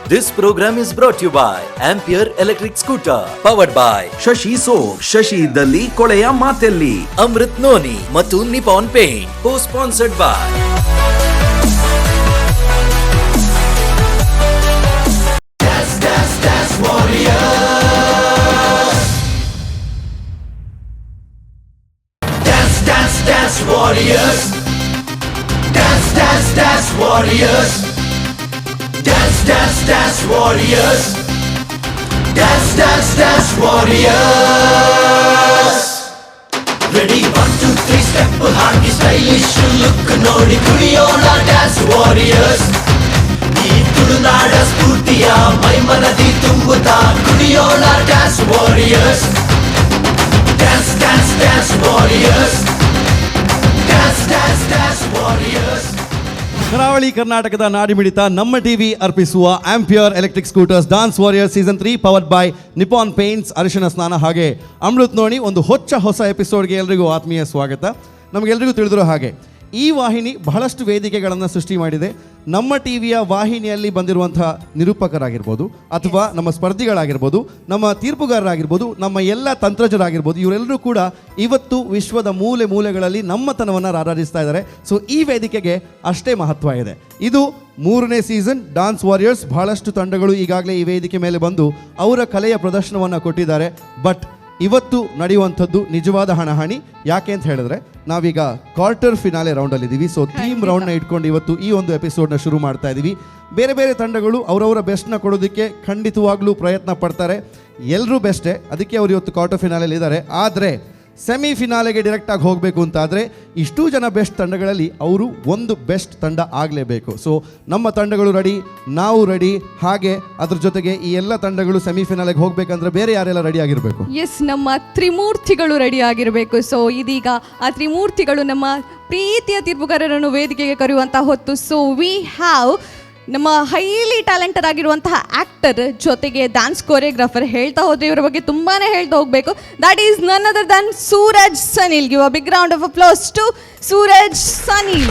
This program is brought to you by Ampere Electric Scooter, powered by Shashi soap, Shashi ಇದ್ದಲ್ಲಿ ಕೊಳೆಯ ಮಾತೆಲ್ಲಿ, Amrit Noni ಮತ್ತು Nippon Paint, co-sponsored by Dance Warriors. Dance, dance, dance warriors. Dance, dance, dance warriors. Dance, dance, dance warriors. Ready, 1, 2, 3, step hockey stylish look ನೋಡಿ ಕುಣಿಯೋಣ dance warriors. ಈ ತುಳುನಾಡ ಸ್ಫೂರ್ತಿಯ ಮೈಮನದಿ ತುಂಬುತ್ತಾ ಕುಣಿಯೋಣ dance warriors. Dance, dance, dance warriors. Dance, dance, dance warriors. ಕರಾವಳಿ ಕರ್ನಾಟಕದ ನಾಡಿಮಿಡಿತ Namma TV ಅರ್ಪಿಸುವ Ampere electric scooters dance warrior season 3 powered by Nippon paints ಅರಿಶಿನ ಸ್ನಾನ ಹಾಗೆ ಅಮೃತ್ ನೋಡಿ ಒಂದು ಹೊಸ ಎಪಿಸೋಡ್ಗೆ ಎಲ್ರಿಗೂ ಆತ್ಮೀಯ ಸ್ವಾಗತ. ನಮಗೆಲ್ರಿಗೂ ತಿಳಿದಿರೋ ಹಾಗೆ ಈ ವಾಹಿನಿ ಬಹಳಷ್ಟು ವೇದಿಕೆಗಳನ್ನು ಸೃಷ್ಟಿ ಮಾಡಿದೆ. ನಮ್ಮ ಟಿವಿಯ ವಾಹಿನಿಯಲ್ಲಿ ಬಂದಿರುವಂತಹ ನಿರೂಪಕರಾಗಿರ್ಬೋದು ಅಥವಾ ನಮ್ಮ ಸ್ಪರ್ಧಿಗಳಾಗಿರ್ಬೋದು, ನಮ್ಮ ತೀರ್ಪುಗಾರರಾಗಿರ್ಬೋದು, ನಮ್ಮ ಎಲ್ಲ ತಂತ್ರಜ್ಞರಾಗಿರ್ಬೋದು, ಇವರೆಲ್ಲರೂ ಕೂಡ ಇವತ್ತು ವಿಶ್ವದ ಮೂಲೆ ಮೂಲೆಗಳಲ್ಲಿ ನಮ್ಮತನವನ್ನು ರಾರಾಜಿಸ್ತಾ ಇದ್ದಾರೆ. ಸೊ ಈ ವೇದಿಕೆಗೆ ಅಷ್ಟೇ ಮಹತ್ವ ಇದೆ. ಇದು 3ನೇ ಸೀಸನ್ ಡಾನ್ಸ್ ವಾರಿಯರ್ಸ್. ಬಹಳಷ್ಟು ತಂಡಗಳು ಈಗಾಗಲೇ ಈ ವೇದಿಕೆ ಮೇಲೆ ಬಂದು ಅವರ ಕಲೆಯ ಪ್ರದರ್ಶನವನ್ನು ಕೊಟ್ಟಿದ್ದಾರೆ. ಬಟ್ ಇವತ್ತು ನಡೆಯುವಂಥದ್ದು ನಿಜವಾದ ಹಣಾಹಣಿ. ಯಾಕೆ ಅಂತ ಹೇಳಿದ್ರೆ ನಾವೀಗ ಕ್ವಾರ್ಟರ್ ಫಿನಾಲೆ ರೌಂಡಲ್ಲಿದ್ದೀವಿ. ಸೊ ಥೀಮ್ ರೌಂಡ್ನ ಇಟ್ಕೊಂಡು ಇವತ್ತು ಈ ಒಂದು ಎಪಿಸೋಡ್ನ ಶುರು ಮಾಡ್ತಾ ಇದ್ದೀವಿ. ಬೇರೆ ಬೇರೆ ತಂಡಗಳು ಅವರವರ ಬೆಸ್ಟ್ನ ಕೊಡೋದಕ್ಕೆ ಖಂಡಿತವಾಗ್ಲೂ ಪ್ರಯತ್ನ ಪಡ್ತಾರೆ. ಎಲ್ಲರೂ ಬೆಸ್ಟೇ, ಅದಕ್ಕೆ ಅವರು ಇವತ್ತು ಕ್ವಾರ್ಟರ್ ಫಿನಾಲೆಯಲ್ಲಿ ಇದ್ದಾರೆ. ಆದರೆ ಸೆಮಿಫಿನಾಲೆಗೆ ಡೈರೆಕ್ಟಾಗಿ ಹೋಗಬೇಕು ಅಂತಾದರೆ ಇಷ್ಟೂ ಜನ ಬೆಸ್ಟ್ ತಂಡಗಳಲ್ಲಿ ಅವರು ಒಂದು ಬೆಸ್ಟ್ ತಂಡ ಆಗಲೇಬೇಕು. ಸೊ ನಮ್ಮ ತಂಡಗಳು ರೆಡಿ, ನಾವು ರೆಡಿ, ಹಾಗೆ ಅದ್ರ ಜೊತೆಗೆ ಈ ಎಲ್ಲ ತಂಡಗಳು ಸೆಮಿಫಿನಾಲೆಗೆ ಹೋಗಬೇಕಂದ್ರೆ ಬೇರೆ ಯಾರೆಲ್ಲ ರೆಡಿ ಆಗಿರಬೇಕು? ಎಸ್, ನಮ್ಮ ತ್ರಿಮೂರ್ತಿಗಳು ರೆಡಿ ಆಗಿರಬೇಕು. ಸೊ ಇದೀಗ ಆ ತ್ರಿಮೂರ್ತಿಗಳು ನಮ್ಮ ಪ್ರೀತಿಯ ತೀರ್ಪುಗಾರರನ್ನು ವೇದಿಕೆಗೆ ಕರೆಯುವಂಥ ಹೊತ್ತು. ಸೊ ವಿ ಹ್ಯಾವ್ ನಮ್ಮ ಹೈಲಿ ಟ್ಯಾಲೆಂಟೆಡ್ ಆಗಿರುವಂತಹ ಆ್ಯಕ್ಟರ್ ಜೊತೆಗೆ ಡ್ಯಾನ್ಸ್ ಕೊರಿಯೋಗ್ರಾಫರ್. ಹೇಳ್ತಾ ಹೋದ್ರೆ ಇವರ ಬಗ್ಗೆ ತುಂಬಾ ಹೇಳ್ತಾ ಹೋಗಬೇಕು. That is none other than Suraj Sanil. Give a big round of applause to Suraj Sanil.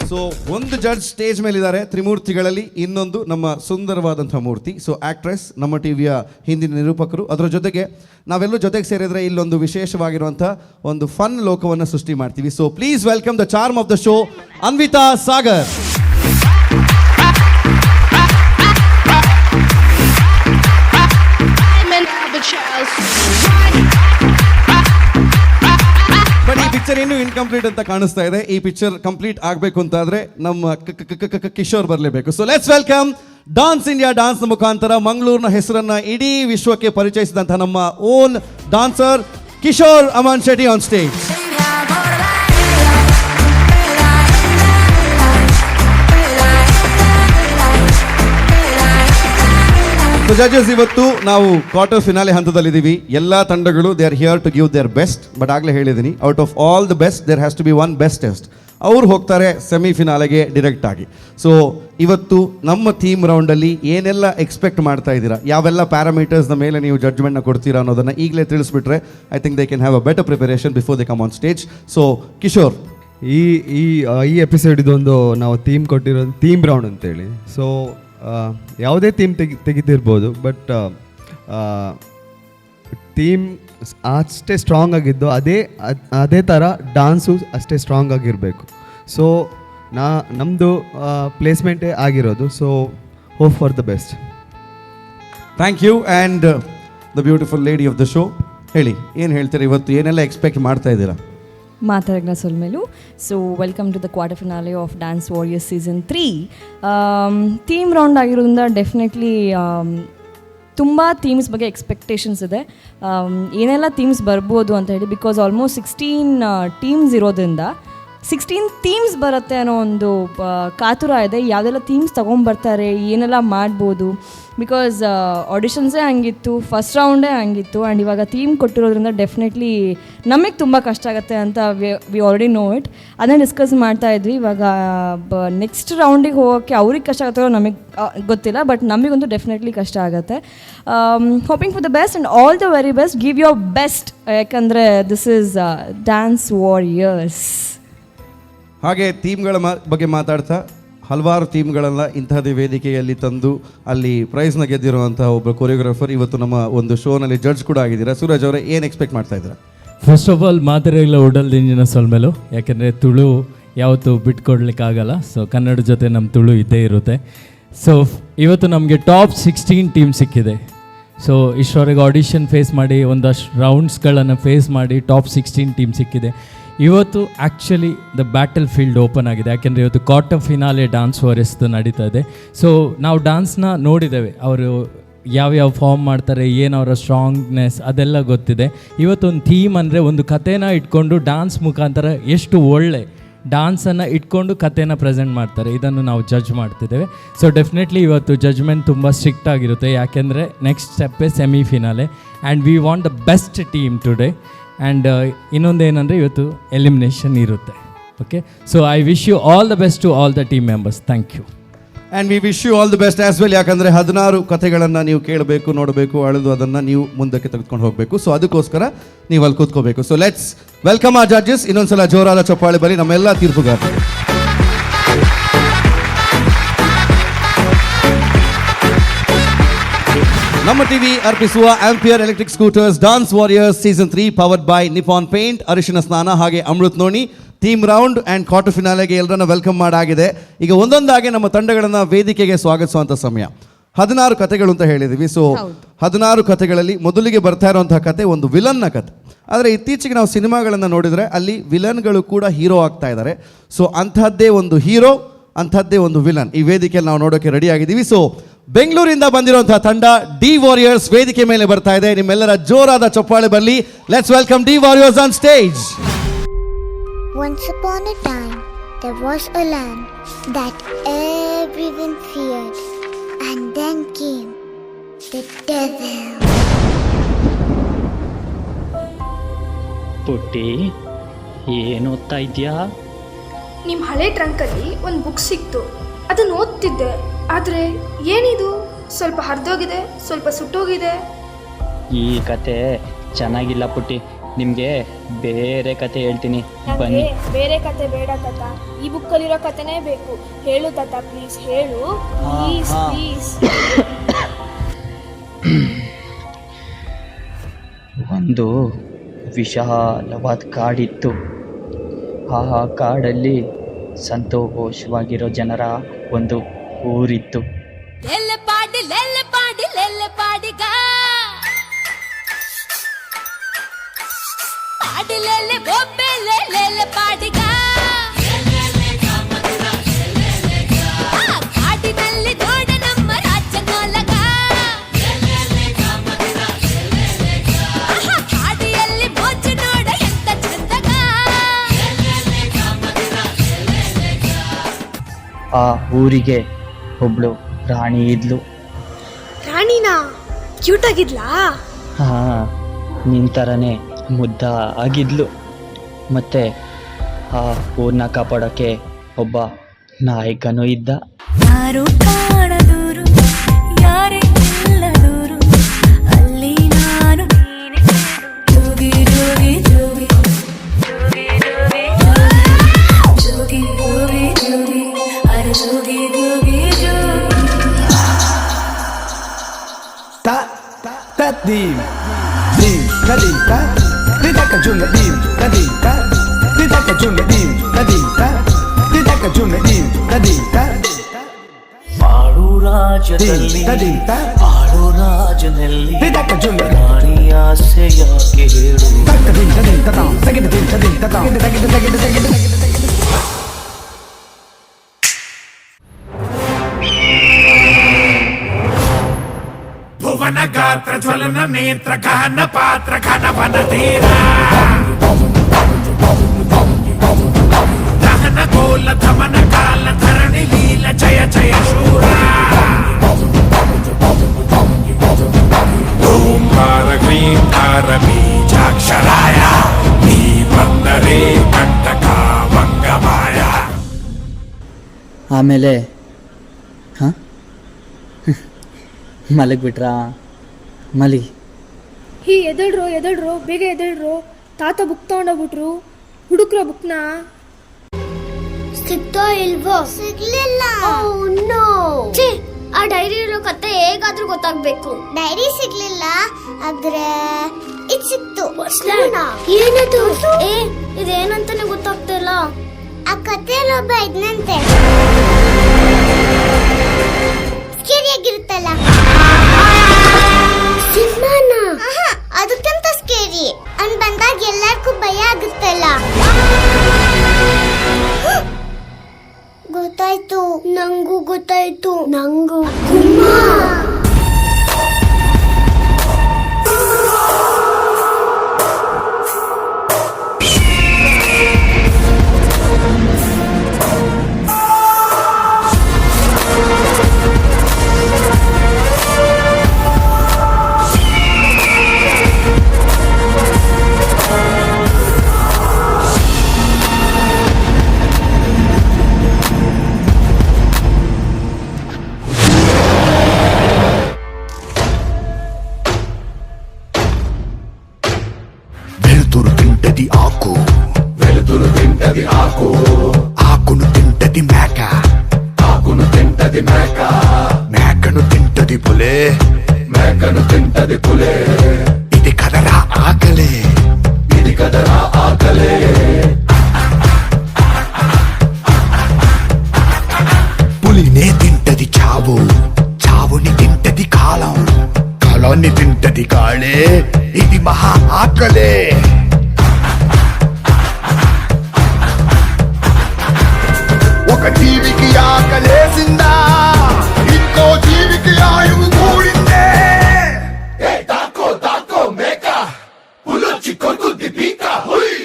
So ಒಂದು ಜಡ್ಜ್ ಸ್ಟೇಜ್ ಮೇಲಿದ್ದಾರೆ ತ್ರಿಮೂರ್ತಿಗಳಲ್ಲಿ, ಇನ್ನೊಂದು ನಮ್ಮ ಸುಂದರವಾದಂಥ ಮೂರ್ತಿ. ಸೊ ಆ್ಯಕ್ಟ್ರೆಸ್, ನಮ್ಮ ಟಿವಿಯ ಹಿಂದಿನ ನಿರೂಪಕರು, ಅದರ ಜೊತೆಗೆ ನಾವೆಲ್ಲರೂ ಜೊತೆಗೆ ಸೇರಿದರೆ ಇಲ್ಲೊಂದು ವಿಶೇಷವಾಗಿರುವಂಥ ಒಂದು ಫನ್ ಲೋಕವನ್ನು ಸೃಷ್ಟಿ ಮಾಡ್ತೀವಿ. So please welcome the charm of the show, Anvita Sagar. But ಈ ಪಿಕ್ಚರ್ ಇನ್ನೂ ಇನ್ಕಂಪ್ಲೀಟ್ ಅಂತ ಕಾಣಿಸ್ತಾ ಇದೆ. ಈ ಪಿಕ್ಚರ್ ಕಂಪ್ಲೀಟ್ ಆಗಬೇಕು ಅಂತಾದರೆ ನಮ್ಮ ಕಿಶೋರ್ ಬರಲೇಬೇಕು. So let's welcome dance India dance ಮುಖಾಂತರ ಮಂಗಳೂರಿನ ಹೆಸರನ್ನ ಇಡೀ ವಿಶ್ವಕ್ಕೆ ಪರಿಚಯಿಸಿದಂಥ ನಮ್ಮ own dancer Kishore Aman Shetty on stage. So judges, ಇವತ್ತು ನಾವು ಕ್ವಾರ್ಟರ್ ಫಿನಾಲೆ ಹಂತದಲ್ಲಿದ್ದೀವಿ. ಎಲ್ಲ ತಂಡಗಳು they are here to give their best. But ಆಗಲೇ ಹೇಳಿದ್ದೀನಿ, out of all the best there has to be one bestest. ಅವ್ರು ಹೋಗ್ತಾರೆ ಸೆಮಿಫಿನಾಲೆಗೆ ಡೈರೆಕ್ಟ್ ಆಗಿ. ಸೊ ಇವತ್ತು ನಮ್ಮ ಥೀಮ್ ರೌಂಡಲ್ಲಿ ಏನೆಲ್ಲ ಎಕ್ಸ್ಪೆಕ್ಟ್ ಮಾಡ್ತಾ ಇದ್ದೀರಾ, ಯಾವೆಲ್ಲ ಪ್ಯಾರಾಮೀಟರ್ಸ್ನ ಮೇಲೆ ನೀವು ಜಡ್ಜ್ಮೆಂಟ್ನ ಕೊಡ್ತೀರಾ ಅನ್ನೋದನ್ನು ಈಗಲೇ ತಿಳಿಸ್ಬಿಟ್ರೆ I think they can have a better preparation before they come on stage. So Kishore, ಈ ಎಪಿಸೋಡ್ ಇದೊಂದು ನಾವು ಥೀಮ್ ಕೊಟ್ಟಿರೋ ಥೀಮ್ ರೌಂಡ್ ಅಂತೇಳಿ. ಸೊ ಯಾವುದೇ ಥೀಮ್ ತೆಗಿತಿರ್ಬೋದು, ಬಟ್ ಥೀಮ್ ಅಷ್ಟೇ ಸ್ಟ್ರಾಂಗ್ ಆಗಿದ್ದು ಅದೇ ಥರ ಡಾನ್ಸು ಅಷ್ಟೇ ಸ್ಟ್ರಾಂಗ್ ಆಗಿರಬೇಕು. ಸೊ ನಮ್ಮದು ಪ್ಲೇಸ್ಮೆಂಟೇ ಆಗಿರೋದು. So hope for the best. Thank you. And the beautiful lady of the show, ಹೇಳಿ ಏನು ಹೇಳ್ತೀರಾ, ಇವತ್ತು ಏನೆಲ್ಲ ಎಕ್ಸ್ಪೆಕ್ಟ್ ಮಾಡ್ತಾ ಇದ್ದೀರಾ? ಮಾತಾಡೋಣ ಸೊಲ್ಮೇಲು. So welcome to the quarter finale of dance warriors season 3. Theme round ಆಗಿರೋದ್ರಿಂದ ಡೆಫಿನೆಟ್ಲಿ ತುಂಬ ಥೀಮ್ಸ್ ಬಗ್ಗೆ ಎಕ್ಸ್ಪೆಕ್ಟೇಷನ್ಸ್ ಇದೆ. ಏನೆಲ್ಲ ಥೀಮ್ಸ್ ಬರ್ಬೋದು ಅಂತ ಹೇಳಿ, ಬಿಕಾಸ್ ಆಲ್ಮೋಸ್ಟ್ 16 ಟೀಮ್ಸ್ ಇರೋದ್ರಿಂದ 16 ಥೀಮ್ಸ್ ಬರುತ್ತೆ ಅನ್ನೋ ಒಂದು ಕಾತುರ ಇದೆ. ಯಾವುದೆಲ್ಲ ಥೀಮ್ಸ್ ತೊಗೊಂಬರ್ತಾರೆ, ಏನೆಲ್ಲ ಮಾಡ್ಬೋದು, ಬಿಕಾಸ್ ಆಡಿಷನ್ಸೇ ಹಂಗಿತ್ತು, ಫಸ್ಟ್ ರೌಂಡೇ ಹಂಗಿತ್ತು. ಆ್ಯಂಡ್ ಇವಾಗ ಥೀಮ್ ಕೊಟ್ಟಿರೋದ್ರಿಂದ ಡೆಫಿನೆಟ್ಲಿ ನಮಗೆ ತುಂಬ ಕಷ್ಟ ಆಗುತ್ತೆ ಅಂತ ವಿ ಆಲ್ರೆಡಿ ನೋ ಇಟ್. ಅದನ್ನೇ ಡಿಸ್ಕಸ್ ಮಾಡ್ತಾ ಇದ್ವಿ. ಇವಾಗ ನೆಕ್ಸ್ಟ್ ರೌಂಡಿಗೆ ಹೋಗೋಕ್ಕೆ ಅವ್ರಿಗೆ ಕಷ್ಟ ಆಗುತ್ತೋ ನಮಗೆ ಗೊತ್ತಿಲ್ಲ, ಬಟ್ ನಮಗಂತೂ ಡೆಫಿನೆಟ್ಲಿ ಕಷ್ಟ ಆಗುತ್ತೆ. Hoping for the best and all the very best. Give your best, ಯಾಕಂದರೆ ದಿಸ್ ಈಸ್ ಡ್ಯಾನ್ಸ್ ವಾರಿಯರ್ಸ್. ಹಾಗೆ ಟೀಮ್ಗಳ ಬಗ್ಗೆ ಮಾತಾಡ್ತಾ ಹಲವಾರು ಟೀಮ್ಗಳನ್ನ ಇಂತಹದೇ ವೇದಿಕೆಯಲ್ಲಿ ತಂದು ಅಲ್ಲಿ ಪ್ರೈಸ್ನ ಗೆದ್ದಿರುವಂಥ ಒಬ್ಬ ಕೊರಿಯೋಗ್ರಾಫರ್ ಇವತ್ತು ನಮ್ಮ ಒಂದು ಶೋನಲ್ಲಿ ಜಡ್ಜ್ ಕೂಡ ಆಗಿದ್ದೀರಾ. ಸೂರಜ್ ಅವರೇ, ಏನು ಎಕ್ಸ್ಪೆಕ್ಟ್ ಮಾಡ್ತಾ ಇದ್ದೀರಾ? ಫಸ್ಟ್ ಆಫ್ ಆಲ್ ಮಾತಾಡಿಲ್ಲ ಉಡಲ್ದಿಂಜಿನ ಸೊಲ್ಮೇಲು, ಯಾಕೆಂದರೆ ತುಳು ಯಾವತ್ತೂ ಬಿಟ್ಕೊಡ್ಲಿಕ್ಕಾಗಲ್ಲ. ಸೊ ಕನ್ನಡ ಜೊತೆ ನಮ್ಮ ತುಳು ಇದ್ದೇ ಇರುತ್ತೆ. ಸೊ ಇವತ್ತು ನಮಗೆ ಟಾಪ್ 16 ಟೀಮ್ ಸಿಕ್ಕಿದೆ. ಸೊ ಇಷ್ಟವರೆಗೆ ಆಡಿಷನ್ ಫೇಸ್ ಮಾಡಿ ಒಂದಷ್ಟು ರೌಂಡ್ಸ್ಗಳನ್ನು ಫೇಸ್ ಮಾಡಿ ಟಾಪ್ 16 ಟೀಮ್ ಸಿಕ್ಕಿದೆ. ಇವತ್ತು actually the battle field open ಆಗಿದೆ, ಯಾಕೆಂದರೆ ಇವತ್ತು ಕ್ವಾರ್ಟರ್ ಫಿನಾಲೆ ಡಾನ್ಸ್ ವಾರಿಯರ್ಸ್ದು ನಡೀತಾ ಇದೆ. ಸೊ ನಾವು ಡಾನ್ಸ್ನ ನೋಡಿದ್ದೇವೆ, ಅವರು ಯಾವ್ಯಾವ ಫಾರ್ಮ್ ಮಾಡ್ತಾರೆ, ಏನು ಅವರ ಸ್ಟ್ರಾಂಗ್ನೆಸ್ ಅದೆಲ್ಲ ಗೊತ್ತಿದೆ. ಇವತ್ತೊಂದು ಥೀಮ್ ಅಂದರೆ ಒಂದು ಕಥೆನ ಇಟ್ಕೊಂಡು ಡಾನ್ಸ್ ಮುಖಾಂತರ ಎಷ್ಟು ಒಳ್ಳೆ ಡಾನ್ಸನ್ನು ಇಟ್ಕೊಂಡು ಕಥೆನ ಪ್ರೆಸೆಂಟ್ ಮಾಡ್ತಾರೆ, ಇದನ್ನು ನಾವು ಜಡ್ಜ್ ಮಾಡ್ತಿದ್ದೇವೆ. ಸೊ ಡೆಫಿನೆಟ್ಲಿ ಇವತ್ತು ಜಡ್ಜ್ಮೆಂಟ್ ತುಂಬ ಸ್ಟ್ರಿಕ್ಟ್ ಆಗಿರುತ್ತೆ, ಯಾಕೆಂದರೆ ನೆಕ್ಸ್ಟ್ ಸ್ಟೆಪ್ಪೇ semifinale and we want the best team today. And ಇನ್ನೊಂದೇನೆಂದರೆ ಇವತ್ತು ಎಲಿಮಿನೇಷನ್ ಇರುತ್ತೆ. Okay, so I wish you all the best to all the team members. Thank you. And we wish you all the best as well. ಯಾಕಂದರೆ 16 ಕಥೆಗಳನ್ನು ನೀವು ಕೇಳಬೇಕು, ನೋಡಬೇಕು, ಅಳೆದು ಅದನ್ನು ನೀವು ಮುಂದಕ್ಕೆ ತೆಗೆದುಕೊಂಡು ಹೋಗಬೇಕು. ಸೊ ಅದಕ್ಕೋಸ್ಕರ ನೀವು ಅಲ್ಲಿ ಕೂತ್ಕೋಬೇಕು. So let's welcome the judges. ಇನ್ನೊಂದ್ಸಲ ಜೋರಾದ ಚಪ್ಪಾಳೆ ಬರಲಿ ನಮ್ಮೆಲ್ಲ ತೀರ್ಪುಗಾರರಿಗೆ. ನಮ್ಮ ಟಿವಿ ಅರ್ಪಿಸುವ Ampere electric scooters dance warriors season 3 powered by Nippon paint, ಅರಿಶಿನ ಸ್ನಾನ ಹಾಗೆ Amrit noni team round and quarter ಫಿನಾಲೆಗೆ ಎಲ್ಲರನ್ನ ವೆಲ್ಕಮ್ ಮಾಡಾಗಿದೆ. ಈಗ ಒಂದೊಂದಾಗಿ ನಮ್ಮ ತಂಡಗಳನ್ನು ವೇದಿಕೆಗೆ ಸ್ವಾಗತಿಸುವಂಥ ಸಮಯ. 16 ಕಥೆಗಳು ಅಂತ ಹೇಳಿದ್ವಿ. ಸೊ 16 ಕಥೆಗಳಲ್ಲಿ ಮೊದಲಿಗೆ ಬರ್ತಾ ಇರುವಂತಹ ಕತೆ ಒಂದು ವಿಲನ್ನ ಕತೆ. ಆದರೆ ಇತ್ತೀಚೆಗೆ ನಾವು ಸಿನಿಮಾಗಳನ್ನು ನೋಡಿದರೆ ಅಲ್ಲಿ ವಿಲನ್ಗಳು ಕೂಡ ಹೀರೋ ಆಗ್ತಾ ಇದ್ದಾರೆ. ಸೊ ಅಂಥದ್ದೇ ಒಂದು ಹೀರೋ, ಅಂಥದ್ದೇ ಒಂದು ವಿಲನ್ ಈ ವೇದಿಕೆಯಲ್ಲಿ ನಾವು ನೋಡೋಕ್ಕೆ ರೆಡಿ ಆಗಿದ್ದೀವಿ. ಸೊ ಬೆಂಗಳೂರಿಂದ ಬಂದಿರುವಂತಹ ತಂಡ ಡಿ ವಾರಿಯರ್ಸ್ ವೇದಿಕೆ ಮೇಲೆ ಬರ್ತಾ ಇದೆ. ನಿಮ್ಮೆಲ್ಲರ ಜೋರಾದ ಚಪ್ಪಾಳೆ ಬರಲಿ. Let's welcome D warriors on stage. Once upon a time, there was a land that everyone feared, and then came the devil. ಪುಟ್ಟಿ, ಏನು ಓದ್ತಾ ಇದೆಯಾ? ನಿಮ್ಮ ಹಳೆ ಟ್ರಂಕಲ್ಲಿ ಒಂದು ಬುಕ್ ಸಿಕ್ತು, ಅದನ್ನು ಓದ್ತಿದ್ದೆ. ಆದರೆ ಏನಿದು, ಸ್ವಲ್ಪ ಹರಿದೋಗಿದೆ, ಸ್ವಲ್ಪ ಸುಟ್ಟೋಗಿದೆ. ಈ ಕತೆ ಚೆನ್ನಾಗಿಲ್ಲ ಪುಟ್ಟಿ, ನಿಮಗೆ ಬೇರೆ ಕತೆ ಹೇಳ್ತೀನಿ ಬನ್ನಿ. ಬೇರೆ ಕತೆ ಬೇಡ ತಾತ, ಈ ಬುಕ್ಕಲ್ಲಿರೋ ಕತೆನೇ ಬೇಕು. ಹೇಳು ತಾತ, ಪ್ಲೀಸ್ ಹೇಳು, ಪ್ಲೀಸ್ ಪ್ಲೀಸ್. ಒಂದು ವಿಶಾಲವಾದ ಕಾಡಿತ್ತು. ಆ ಕಾಡಲ್ಲಿ ಸಂತೋಷವಾಗಿರೋ ಜನರ ಒಂದು ಊರಿತ್ತು. ಆ ಊರಿಗೆ ಒಬ್ಳು ರಾಣಿ ಇದ್ಲು. ರಾಣಿನಾ? ಕ್ಯೂಟ್ ಆಗಿದ್ಲಾ? ಹಾ, ನಿನ್ ಥರನೇ ಮುದ್ದ ಆಗಿದ್ಲು. ಮತ್ತೆ ಆ ಊರನ್ನ ಕಾಪಾಡೋಕ್ಕೆ ಒಬ್ಬ ನಾಯಕನೂ ಇದ್ದ. ಯಾರು ಕಾಣದೂರು, ಯಾರೇ ಇಲ್ಲದೂರು, ಅಲ್ಲಿ ನಾನು ಜೋಗಿ ಜೋಗಿ ಜೋಗಿ ಜೋಗಿ ಜೋಗಿ ಜೋಗಿ ಜೋಗಿ ಜೋಗಿ ಅರೆ ಜೋಗಿ ಜೋಗಿ ಜೋಗಿ. Ta ta dim dim ta dim ta di ta ka jun dim ta dim ta di ta ka jun dim ta dim ta di ta ka jun dim ta dim ta. ಆಡು ರಾಜನಲ್ಲಿ ಆಡು ರಾಜನಲ್ಲಿ ರಾಣಿ ಆಸೆ ಯಾಕೆ ಹೇಳು. ಭುವನ ಗಾತ್ರ ಜ್ವಲನ ನೇತ್ರ ಗಹನ ಪಾತ್ರ ಘನವನ ಧೀರ ದಹನ ಕೋಲ ಧಮನ ಕಾಲ ಧರಣಿ ಲೀಲ ಜಯ ಜಯ ಶೂರ. ಓಂಕಾರ ಕ್ರೀಂಕಾರ ಬೀಜಾಕ್ಷರಾಯ ನೀ ಬಂದರೆ ಕಂಟಕ ಮಂಗಮಾಯ. ಆಮೇಲೆ ಮಲಗ್ಬಿಟ್ರಾ? ಮಲಗಿ. ಎದಳ್ರೋ ಬೇಗ ಎದಳ್ರೋ. ತಾತ ಬುಕ್ ತಗೊಂಡೋಗ್ಬಿಟ್ರು, ಹುಡುಕ್ರೋ ಬುಕ್ನ. ಸಿಕ್ತೋ ಇಲ್ವೋ? ಸಿಗ್ಲಿಲ್ಲ. ಆ ಡೈರಿ ಇರೋ ಕತೆ ಹೇಗಾದ್ರೂ ಗೊತ್ತಾಗ್ಬೇಕು. ಡೈರಿ ಸಿಗ್ಲಿಲ್ಲ, ಆದ್ರೆ ಇದ್ ಸಿಕ್ತು. ಏನದು? ಇದೇನಂತಾನೆ ಗೊತ್ತಾಗ್ತಾ ಇಲ್ಲ. ಆ ಕಥೆಯಲ್ಲಿ ಒಬ್ಬ ಇದ್ನಂತೆ, ಸ್ಕೇರಿಯಾಗಿರುತ್ತಲ್ಲ, ಸಿಂಹನ. ಅದಕ್ಕಿಂತ ಸ್ಕೇರಿ. ಅವ್ನ್ ಬಂದಾಗ ಎಲ್ಲರಿಗೂ ಭಯ ಆಗುತ್ತಲ್ಲ. ಗೊತ್ತಾಯ್ತು, ನಂಗೂ ಗೊತ್ತಾಯ್ತು. ನಂಗೂ వెలుతురు తింటది ఆకు, ఆకును తింటది మేక, ఆకును తింటది మేక, మేకను తింటది పులే, మేకను తింటది పులే. ఇది కదరా ఆకలే, ఇది కదరా ఆకలే. పులినే తింటది చావు, చావుని తింటది కాలం, కాలాన్ని తింటది కాళే. ఇది మహా ఆకలే. ఒక జీవికి ఆకలేసిందా, ఇంకో జీవికి ఆయువు కూడిందే. తాకో తాకో మేక, పులొచ్చి కొరుకుద్ది పీక. హుయ్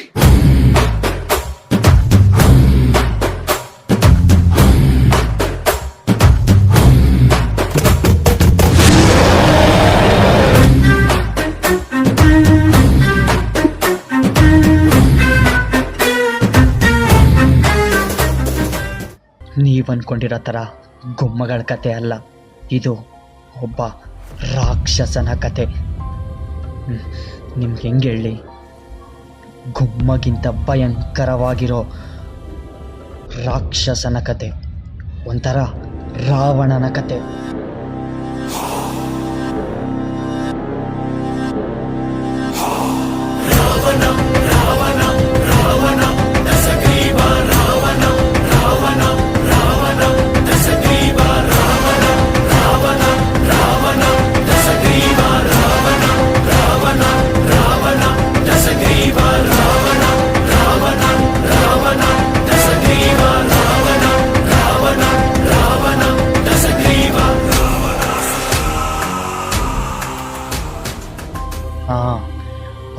ನೀವನ್ಕೊಂಡಿರೋ ಥರ ಗುಮ್ಮಗಳ ಕತೆ ಅಲ್ಲ, ಇದು ಒಬ್ಬ ರಾಕ್ಷಸನ ಕತೆ. ನಿಮ್ಗೆ ಹೆಂಗೆ ಹೇಳಿ, ಗುಮ್ಮಗಿಂತ ಭಯಂಕರವಾಗಿರೋ ರಾಕ್ಷಸನ ಕತೆ, ಒಂಥರ ರಾವಣನ ಕತೆ.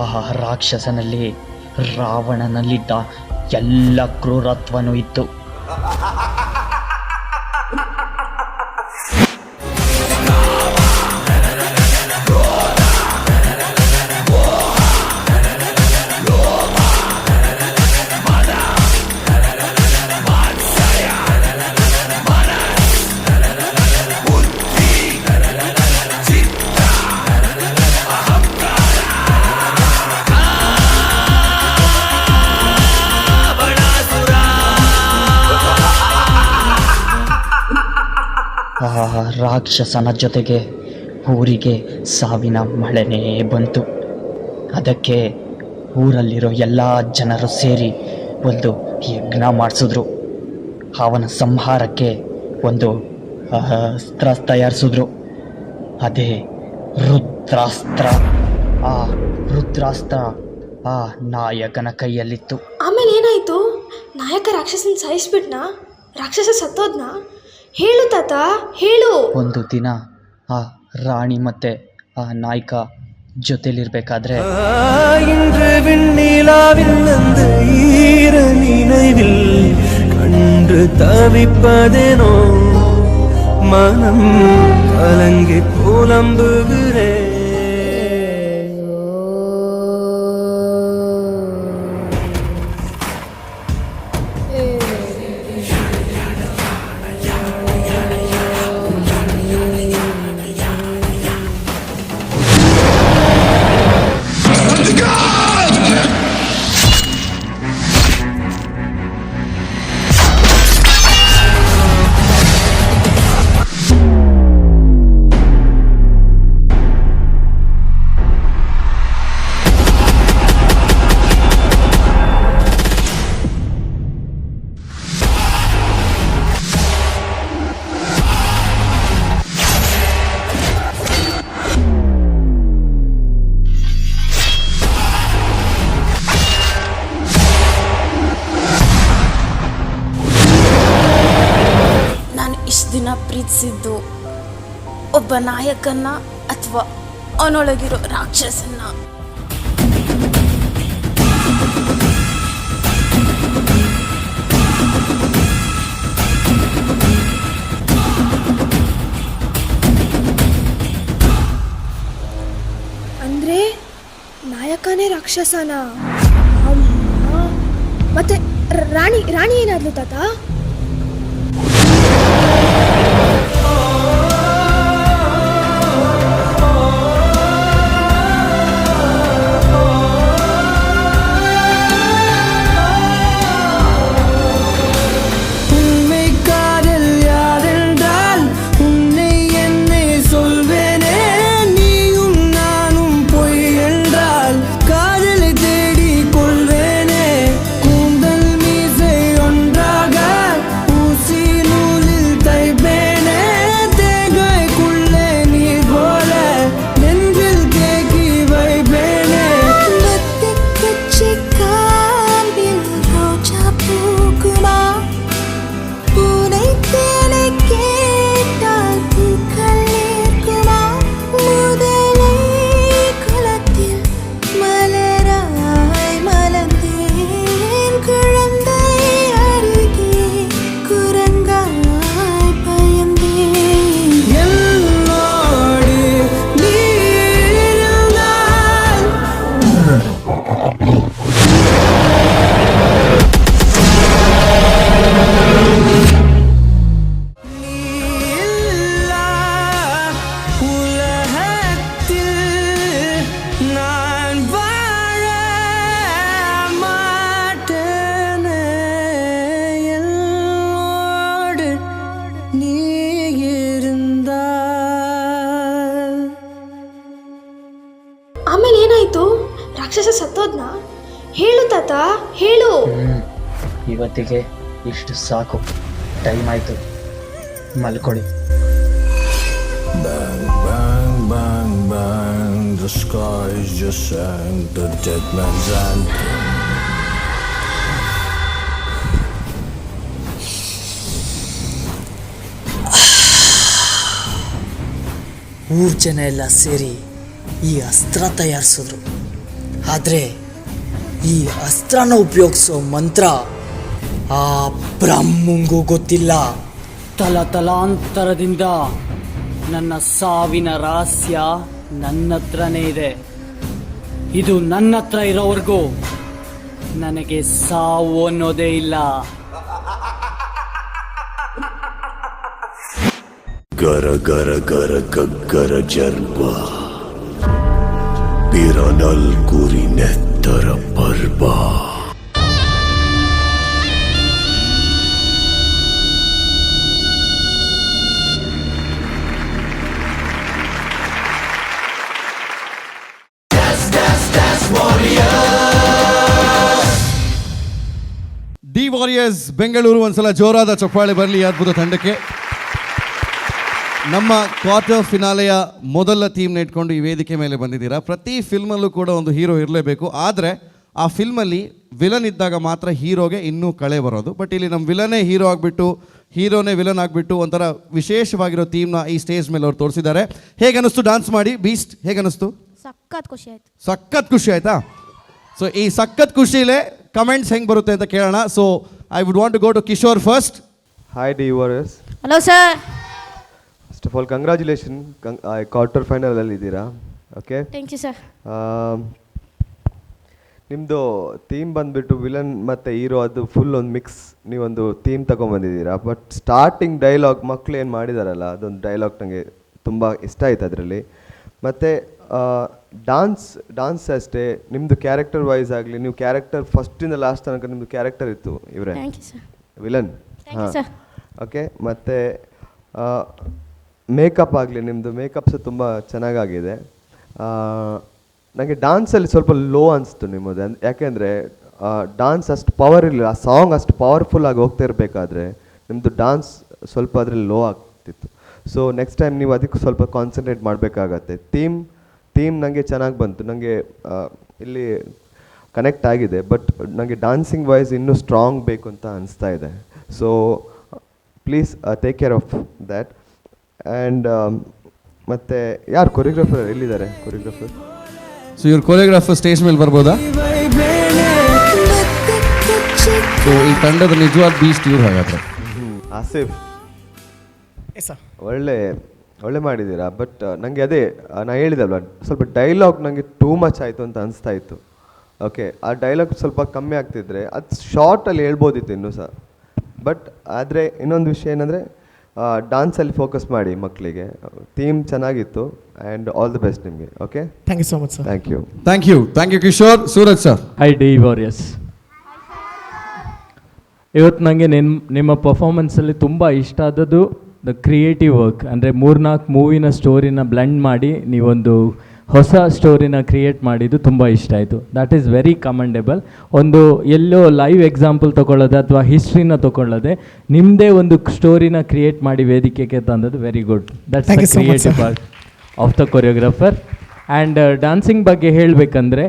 ಆ ರಾಕ್ಷಸನಲ್ಲಿ ರಾವಣನಲ್ಲಿದ್ದ ಎಲ್ಲ ಕ್ರೂರತ್ವನೂ ಇತ್ತು. ಆ ರಾಕ್ಷಸನ ಜೊತೆಗೆ ಊರಿಗೆ ಸಾವಿನ ಮಳೆನೇ ಬಂತು. ಅದಕ್ಕೆ ಊರಲ್ಲಿರೋ ಎಲ್ಲ ಜನರು ಸೇರಿ ಒಂದು ಯಜ್ಞ ಮಾಡಿಸಿದ್ರು. ಅವನ ಸಂಹಾರಕ್ಕೆ ಒಂದು ಅಸ್ತ್ರ ತಯಾರಿಸಿದ್ರು. ಅದೇ ರುದ್ರಾಸ್ತ್ರ. ಆ ರುದ್ರಾಸ್ತ್ರ ಆ ನಾಯಕನ ಕೈಯಲ್ಲಿತ್ತು. ಆಮೇಲೆ ಏನಾಯ್ತು? ನಾಯಕ ರಾಕ್ಷಸನ ಸಾಯಿಸ್ಬಿಟ್ನಾ? ರಾಕ್ಷಸ ಸತ್ತೋದ್ನಾ? ಹೇಳು ತಾತ, ಹೇಳು. ಒಂದು ದಿನ ಆ ರಾಣಿ ಮತ್ತೆ ಆ ನಾಯಕ ಜೊತೆಲಿರ್ಬೇಕಾದ್ರೆ இன்று விண்ணிலாவில் அந்த ஈர நினைவில் கண்டு தவிப்பதேனோ மனம் கலங்கி புலம்புகிறேன். ದಿನ ಪ್ರೀತಿಸಿದ್ದು ಒಬ್ಬ ನಾಯಕನ್ನ ಅಥವಾ ಅವನೊಳಗಿರೋ ರಾಕ್ಷಸನ್ನ? ಅಂದ್ರೆ ನಾಯಕನೇ ರಾಕ್ಷಸನ? ಅಮ್ಮ. ಮತ್ತೆ ರಾಣಿ ಏನಾದ್ಲು ತಾತ? ಆಮೇಲೆ ಏನಾಯ್ತು? ರಾಕ್ಷಸ ಸತ್ತೋದ್ನಾ? ಹೇಳು ತಾತ, ಹೇಳು. ಇವತ್ತಿಗೆ ಇಷ್ಟು ಸಾಕು, ಟೈಮ್ ಆಯ್ತು, ಮಲ್ಕೊಳ್ಳಿ. Bang, bang, bang, bang, the sky is just sang the dead man's anthem. ಊರ್ ಜನ ಎಲ್ಲ ಸೇರಿ ಈ ಅಸ್ತ್ರ ತಯಾರಿಸಿದ್ರು. ಆದರೆ ಈ ಅಸ್ತ್ರನ ಉಪಯೋಗಿಸೋ ಮಂತ್ರ ಆ ಬ್ರಹ್ಮಂಗೂ ಗೊತ್ತಿಲ್ಲ. ತಲಾಂತರದಿಂದ ನನ್ನ ಸಾವಿನ ರಹಸ್ಯ ನನ್ನ ಹತ್ರನೇ ಇದೆ. ಇದು ನನ್ನ ಹತ್ರ ಇರೋವರೆಗೂ ನನಗೆ ಸಾವು ಅನ್ನೋದೇ ಇಲ್ಲ. ಗರ ಗರ ಗರ ಗಗ್ಗರ ಜರ್ಬ ಬಿರನಲ್ ಗುರಿ ನೆತ್ತರ ಪರ್ಬ. ದಿ ವಾರಿಯರ್ಸ್ ಬೆಂಗಳೂರು, ಒಂದ್ಸಲ ಜೋರಾದ ಚಪ್ಪಾಳೆ ಬರಲಿ ಅದ್ಭುತ ತಂಡಕ್ಕೆ. ನಮ್ಮ ಕ್ವಾರ್ಟರ್ ಫಿನಾಲೆಯ ಮೊದಲ ಟೀಮ್ನ ಇಟ್ಕೊಂಡು ಈ ವೇದಿಕೆ ಮೇಲೆ ಬಂದಿದ್ದೀರಾ. ಪ್ರತಿ ಫಿಲ್ಮಲ್ಲೂ ಕೂಡ ಒಂದು ಹೀರೋ ಇರಲೇಬೇಕು, ಆದರೆ ಆ ಫಿಲ್ಮಲ್ಲಿ ವಿಲನ್ ಇದ್ದಾಗ ಮಾತ್ರ ಹೀರೋಗೆ ಇನ್ನೂ ಕಳೆ ಬರೋದು. ಬಟ್ ಇಲ್ಲಿ ನಮ್ಮ ವಿಲನೇ ಹೀರೋ ಆಗಿಬಿಟ್ಟು, ಹೀರೋನೇ ವಿಲನ್ ಆಗಿಬಿಟ್ಟು ಒಂಥರ ವಿಶೇಷವಾಗಿರೋ ಥೀಮ್ನ ಈ ಸ್ಟೇಜ್ ಮೇಲೆ ಅವ್ರು ತೋರಿಸಿದ್ದಾರೆ. ಹೇಗನ್ನಿಸ್ತು ಡಾನ್ಸ್ ಮಾಡಿ? ಬೀಸ್ಟ್ ಹೇಗನ್ನಿಸ್ತು? ಸಖತ್ ಖುಷಿ ಆಯ್ತು. ಸಖತ್ ಖುಷಿ ಆಯ್ತಾ? ಸೊ ಈ ಸಖತ್ ಖುಷಿಲೇ ಕಮೆಂಟ್ಸ್ ಹೆಂಗೆ ಬರುತ್ತೆ ಅಂತ ಕೇಳೋಣ. So I would want to go to Kishore first. Hi the warriors. Hello sir. First of all congratulation, quarter ಫೈನಲಲ್ಲಿ ಇದ್ದೀರಾ. Okay, thank you sir. ನಿಮ್ಮದು ಥೀಮ್ ಬಂದುಬಿಟ್ಟು ವಿಲನ್ ಮತ್ತು ಹೀರೋ, ಅದು ಫುಲ್ ಒಂದು ಮಿಕ್ಸ್ ನೀವೊಂದು ಥೀಮ್ ತೊಗೊಂಬಂದಿದ್ದೀರಾ. ಬಟ್ ಸ್ಟಾರ್ಟಿಂಗ್ ಡೈಲಾಗ್ ಮಕ್ಕಳು ಏನು ಮಾಡಿದಾರಲ್ಲ, ಅದೊಂದು ಡೈಲಾಗ್ ನನಗೆ ತುಂಬ ಇಷ್ಟ ಆಯ್ತು ಅದರಲ್ಲಿ. ಮತ್ತು ಡಾನ್ಸ್ ಅಷ್ಟೇ, ನಿಮ್ಮದು ಕ್ಯಾರೆಕ್ಟರ್ ವೈಸ್ ಆಗಲಿ, ನೀವು ಕ್ಯಾರೆಕ್ಟರ್ ಫಸ್ಟಿಂದ ಲಾಸ್ಟ್ ತನಕ ನಿಮ್ಮದು ಕ್ಯಾರೆಕ್ಟರ್ ಇತ್ತು ಇವರೇ ವಿಲನ್. ಹಾಂ, ಓಕೆ. ಮತ್ತು ಮೇಕಪ್ ಆಗಲಿ, ನಿಮ್ಮದು ಮೇಕಪ್ಸ್ ತುಂಬ ಚೆನ್ನಾಗಾಗಿದೆ. ನನಗೆ ಡ್ಯಾನ್ಸಲ್ಲಿ ಸ್ವಲ್ಪ ಲೋ ಅನಿಸ್ತು ನಿಮ್ಮದು. ಯಾಕೆಂದರೆ ಡಾನ್ಸ್ ಅಷ್ಟು ಪವರ್ ಇಲ್ಲ, ಆ ಸಾಂಗ್ ಅಷ್ಟು ಪವರ್ಫುಲ್ಲಾಗಿ ಹೋಗ್ತಾ ಇರಬೇಕಾದ್ರೆ ನಿಮ್ಮದು ಡಾನ್ಸ್ ಸ್ವಲ್ಪ ಅದರಲ್ಲಿ ಲೋ ಆಗ್ತಿತ್ತು. ಸೊ ನೆಕ್ಸ್ಟ್ ಟೈಮ್ ನೀವು ಅದಕ್ಕೆ ಸ್ವಲ್ಪ ಕಾನ್ಸಂಟ್ರೇಟ್ ಮಾಡಬೇಕಾಗತ್ತೆ. ಥೀಮ್ ನನಗೆ ಚೆನ್ನಾಗಿ ಬಂತು, ನನಗೆ ಇಲ್ಲಿ ಕನೆಕ್ಟ್ ಆಗಿದೆ. ಬಟ್ ನನಗೆ ಡಾನ್ಸಿಂಗ್ ವಾಯ್ಸ್ ಇನ್ನೂ ಸ್ಟ್ರಾಂಗ್ ಬೇಕು ಅಂತ ಅನಿಸ್ತಾ ಇದೆ. So please take care of that. And ಮತ್ತು ಯಾರು ಕೊರಿಯೋಗ್ರಾಫರ್ ಎಲ್ಲಿದ್ದಾರೆ ಕೊರಿಯೋಗ್ರಾಫರ್? ಸೊ ಇವ್ರ ಕೊರಿಯೋಗ್ರಾಫರ್ ಸ್ಟೇಜ್ ಮೇಲೆ ಬರ್ಬೋದಾ? ಸೊ ಈ ತಂಡದ ನಿಜವಾದ ಬೀಸ್ಟ್ ಇವ್ರು ಹಾಗಾದ್ರೆ. ಆಸಿಫ್ ಒಳ್ಳೆ ಮಾಡಿದ್ದೀರಾ. ಬಟ್ ನನಗೆ ಅದೇ ನಾನು ಹೇಳಿದಲ್ವ, ಸ್ವಲ್ಪ ಡೈಲಾಗ್ ನನಗೆ ಟೂ ಮಚ್ ಆಯಿತು ಅಂತ ಅನಿಸ್ತಾ ಇತ್ತು. ಓಕೆ, ಆ ಡೈಲಾಗ್ ಸ್ವಲ್ಪ ಕಮ್ಮಿ ಆಗ್ತಿದ್ರೆ ಅದು ಶಾರ್ಟಲ್ಲಿ ಹೇಳ್ಬೋದಿತ್ತು ಇನ್ನೂ ಸಹ. ಬಟ್ ಆದರೆ ಇನ್ನೊಂದು ವಿಷಯ ಏನಂದರೆ ಡಾನ್ಸಲ್ಲಿ ಫೋಕಸ್ ಮಾಡಿ ಮಕ್ಕಳಿಗೆ. ಥೀಮ್ ಚೆನ್ನಾಗಿತ್ತು ಆ್ಯಂಡ್ ಆಲ್ ದಿ ಬೆಸ್ಟ್ ನಿಮಗೆ. Okay, thank you so much sir. Thank you Kishore. Suraj sir. Hi D warriors, ಇವತ್ತು ನನಗೆ ನಿಮ್ಮ ಪರ್ಫಾರ್ಮೆನ್ಸಲ್ಲಿ ತುಂಬ ಇಷ್ಟ ಆದದ್ದು ದ ಕ್ರಿಯೇಟಿವ್ ವರ್ಕ್. ಅಂದರೆ 3-4 ಮೂವಿನ ಸ್ಟೋರಿನ ಬ್ಲೆಂಡ್ ಮಾಡಿ ನೀವೊಂದು ಹೊಸ ಸ್ಟೋರಿನ ಕ್ರಿಯೇಟ್ ಮಾಡಿದ್ದು ತುಂಬ ಇಷ್ಟ ಆಯಿತು. That is very ಕಮೆಂಡೇಬಲ್. ಒಂದು ಎಲ್ಲೋ ಲೈವ್ ಎಕ್ಸಾಂಪಲ್ ತೊಗೊಳ್ಳೋದೆ ಅಥವಾ ಹಿಸ್ಟ್ರಿನ ತೊಗೊಳ್ಳೋದೆ ನಿಮ್ಮದೇ ಒಂದು ಸ್ಟೋರಿನ ಕ್ರಿಯೇಟ್ ಮಾಡಿ ವೇದಿಕೆಗೆ ತಂದದ್ದು very good. That's the creative part of the choreographer. And dancing ಬಗ್ಗೆ ಹೇಳಬೇಕಂದ್ರೆ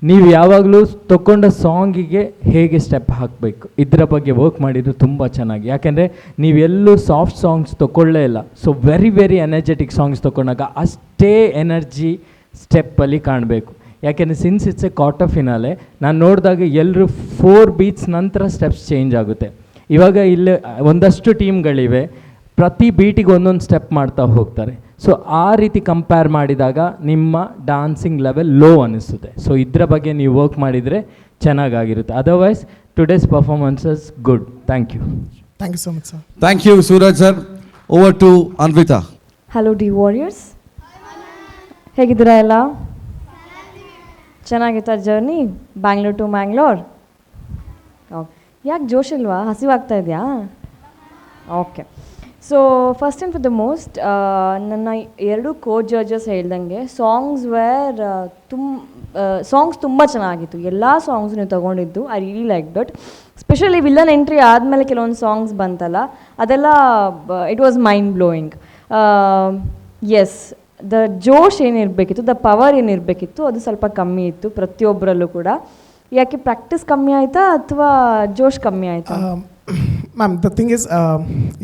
ನೀವು ಯಾವಾಗಲೂ ತಗೊಂಡ ಸಾಂಗಿಗೆ ಹೇಗೆ ಸ್ಟೆಪ್ ಹಾಕಬೇಕು ಇದರ ಬಗ್ಗೆ ವರ್ಕ್ ಮಾಡಿದ್ದು ತುಂಬ ಚೆನ್ನಾಗಿ. ಯಾಕೆಂದರೆ ನೀವೆಲ್ಲೂ ಸಾಫ್ಟ್ ಸಾಂಗ್ಸ್ ತೊಗೊಳ್ಳೇ ಇಲ್ಲ. ಸೊ ವೆರಿ ಎನರ್ಜೆಟಿಕ್ ಸಾಂಗ್ಸ್ ತೊಗೊಂಡಾಗ ಅಷ್ಟೇ ಎನರ್ಜಿ ಸ್ಟೆಪ್ಪಲ್ಲಿ ಕಾಣಬೇಕು. ಯಾಕೆಂದರೆ since it's A quarter finale, ನಾನು ನೋಡಿದಾಗ ಎಲ್ಲರೂ 4 ಬೀಟ್ಸ್ ನಂತರ ಸ್ಟೆಪ್ಸ್ ಚೇಂಜ್ ಆಗುತ್ತೆ. ಇವಾಗ ಇಲ್ಲಿ ಒಂದಷ್ಟು ಟೀಮ್ಗಳಿವೆ, ಪ್ರತಿ ಬೀಟಿಗೆ ಒಂದೊಂದು ಸ್ಟೆಪ್ ಮಾಡ್ತಾ ಹೋಗ್ತಾರೆ. ಸೊ ಆ ರೀತಿ ಕಂಪೇರ್ ಮಾಡಿದಾಗ ನಿಮ್ಮ ಡಾನ್ಸಿಂಗ್ ಲೆವೆಲ್ ಲೋ ಅನ್ನಿಸುತ್ತೆ. ಸೊ ಇದರ ಬಗ್ಗೆ ನೀವು ವರ್ಕ್ ಮಾಡಿದರೆ ಚೆನ್ನಾಗಾಗಿರುತ್ತೆ. Otherwise today's performances good. Thank you so much sir. Thank you Suraj sir. Over to Anvita. Hello the warriors, ಹೇಗಿದ್ದೀರಾ ಎಲ್ಲ? ಚೆನ್ನಾಗಿತ್ತಾ journey Bangalore to Mangalore? Okay, ಯಾಕೆ ಜೋಶ್ ಇಲ್ವಾ? ಹಸಿವಾಗ್ತಾ ಇದೆಯಾ? Okay, so first and for the most ನನ್ನ 2 ಕೋ-ಜಡ್ಜಸ್ ಹೇಳ್ದಂಗೆ ಸಾಂಗ್ಸ್ ತುಂಬ ಚೆನ್ನಾಗಿತ್ತು. ಎಲ್ಲ ಸಾಂಗ್ಸ್ ನೀವು ತೊಗೊಂಡಿದ್ದು I really like that. Specially villain entry ಆದಮೇಲೆ ಕೆಲವೊಂದು ಸಾಂಗ್ಸ್ ಬಂತಲ್ಲ, ಅದೆಲ್ಲ it was mind blowing. Yes, the ಜೋಶ್ ಏನಿರಬೇಕಿತ್ತು, ದ ಪವರ್ ಏನಿರಬೇಕಿತ್ತು ಅದು ಸ್ವಲ್ಪ ಕಮ್ಮಿ ಇತ್ತು ಪ್ರತಿಯೊಬ್ಬರಲ್ಲೂ ಕೂಡ. ಯಾಕೆ ಪ್ರಾಕ್ಟೀಸ್ ಕಮ್ಮಿ ಆಯಿತಾ ಅಥವಾ ಜೋಶ್ ಕಮ್ಮಿ ಆಯಿತಾ? ಮ್ಯಾಮ್, ದ ಥಿಂಗ್ ಇಸ್,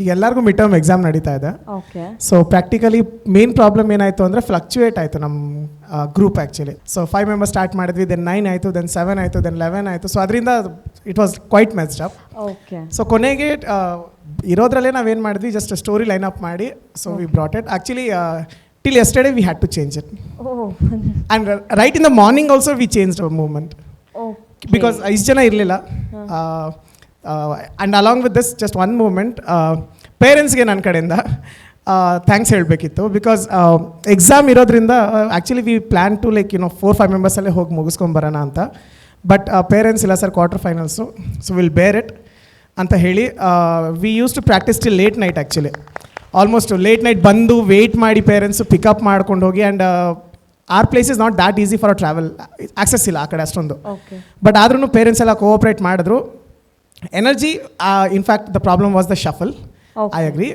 ಈಗ ಎಲ್ಲರಿಗೂ ಮಿಡ್ ಟರ್ಮ್ ಎಕ್ಸಾಮ್ ನಡೀತಾ ಇದೆ. Okay, so practically main problem ಏನಾಯಿತು ಅಂದರೆ ಫ್ಲಕ್ಚುಯೇಟ್ ಆಯಿತು ನಮ್ಮ group actually. So 5 members start ಮಾಡಿದ್ವಿ, ದೆನ್ 9 ಆಯಿತು, ದೆನ್ 7 ಆಯಿತು, ದೆನ್ 11 ಆಯಿತು. ಸೊ ಅದರಿಂದ it was quite messed up. Okay, so ಕೊನೆಗೆ ಇರೋದ್ರಲ್ಲೇ ನಾವೇನು ಮಾಡಿದ್ವಿ, ಜಸ್ಟ್ ಸ್ಟೋರಿ ಲೈನ್ ಅಪ್ ಮಾಡಿ so we brought it. Actually till yesterday we had to change it. And right in the morning also we changed our movement. Because ಇಷ್ಟು ಜನ ಇರಲಿಲ್ಲ. And along with this just one moment, ಪೇರೆಂಟ್ಸ್ಗೆ ನನ್ನ ಕಡೆಯಿಂದ thanks ಹೇಳಬೇಕಿತ್ತು. Because exam ಇರೋದ್ರಿಂದ actually we plan to 4-5 ಮೆಂಬರ್ಸಲ್ಲೇ ಹೋಗಿ ಮುಗಿಸ್ಕೊಂಬರೋಣ ಅಂತ. ಬಟ್ ಪೇರೆಂಟ್ಸ್ ಇಲ್ಲ sir, quarter finals, so will bear it ಅಂತ ಹೇಳಿ we use to practice till late night. Actually almost late night ಬಂದು ವೆಯ್ಟ್ ಮಾಡಿ ಪೇರೆಂಟ್ಸು ಪಿಕಪ್ ಮಾಡ್ಕೊಂಡು ಹೋಗಿ. And our place is not that easy for a travel, access ಇಲ್ಲ ಆ ಕಡೆ ಅಷ್ಟೊಂದು. ಬಟ್ ಆದ್ರೂ ಪೇರೆಂಟ್ಸ್ ಎಲ್ಲ ಕೋಆಪ್ರೇಟ್ ಮಾಡಿದ್ರು. Energy, in fact the problem was the shuffle. I agree,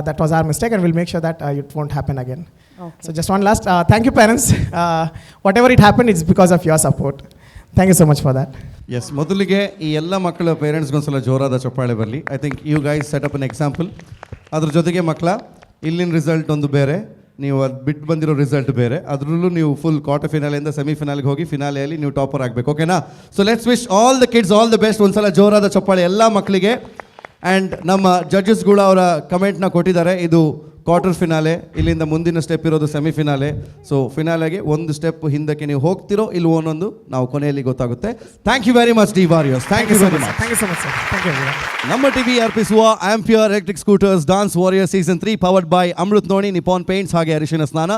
that was our mistake and will make sure that it won't happen again. So just one last thank you parents. Whatever it happen it's because of your support. Thank you so much for that. Yes, ಮೊದಲಿಗೆ ಈ ಎಲ್ಲ ಮಕ್ಕಳ ಪೇರೆಂಟ್ಸ್ಗೊಂದ್ಸಲ ಜೋರಾದ ಚಪ್ಪಾಳೆ ಬರಲಿ. I think you guys set up an example. ಅದ್ರ ಜೊತೆಗೆ ಮಕ್ಕಳ ಇಲ್ಲಿನ ರಿಸಲ್ಟ್ ಒಂದು ಬೇರೆ, ನೀವು ಅದು ಬಿಟ್ಟು ಬಂದಿರೋ ರಿಸಲ್ಟ್ ಬೇರೆ. ಅದರಲ್ಲೂ ನೀವು ಫುಲ್ ಕ್ವಾರ್ಟರ್ ಫಿನಾಲೆಯಿಂದ ಸೆಮಿಫಿನಾಲ್ಗೆ ಹೋಗಿ ಫಿನಾಲೆಯಲ್ಲಿ ನೀವು ಟಾಪರ್ ಆಗಬೇಕು. ಓಕೆನಾ? So let's wish all the kids all the best. ಒಂದ್ಸಲ ಜೋರಾದ ಚಪ್ಪಾಳೆ ಎಲ್ಲ ಮಕ್ಕಳಿಗೆ. ಆ್ಯಂಡ್ ನಮ್ಮ ಜಡ್ಜಸ್ಗಳು ಅವರ ಕಮೆಂಟ್ನ ಕೊಟ್ಟಿದ್ದಾರೆ, ಇದು ಕ್ವಾರ್ಟರ್ ಫಿನಾಲೆ, ಇಲ್ಲಿಂದ ಮುಂದಿನ ಸ್ಟೆಪ್ ಇರೋದು ಸೆಮಿಫಿನಾಲೆ. ಸೊ ಫಿನಾಲೆಗೆ ಒಂದು ಸ್ಟೆಪ್ ಹಿಂದಕ್ಕೆ ನೀವು ಹೋಗ್ತಿರೋ ಇಲ್ವೋ ಅನ್ನೋದು ನಾವು ಕೊನೆಯಲ್ಲಿ ಗೊತ್ತಾಗುತ್ತೆ. Thank you very much D warriors. Thank you very much. Thank you so much sir. Thank you. Namma TV ಅರ್ಪಿಸುವ Ampere electric scooters dance warrior season 3 powered by Amrut ನೋಡಿ, ನಿಪಾನ್ ಪೇಂಟ್ಸ್ ಹಾಗೆ ಅರಿಶಿನ ಸ್ನಾನ.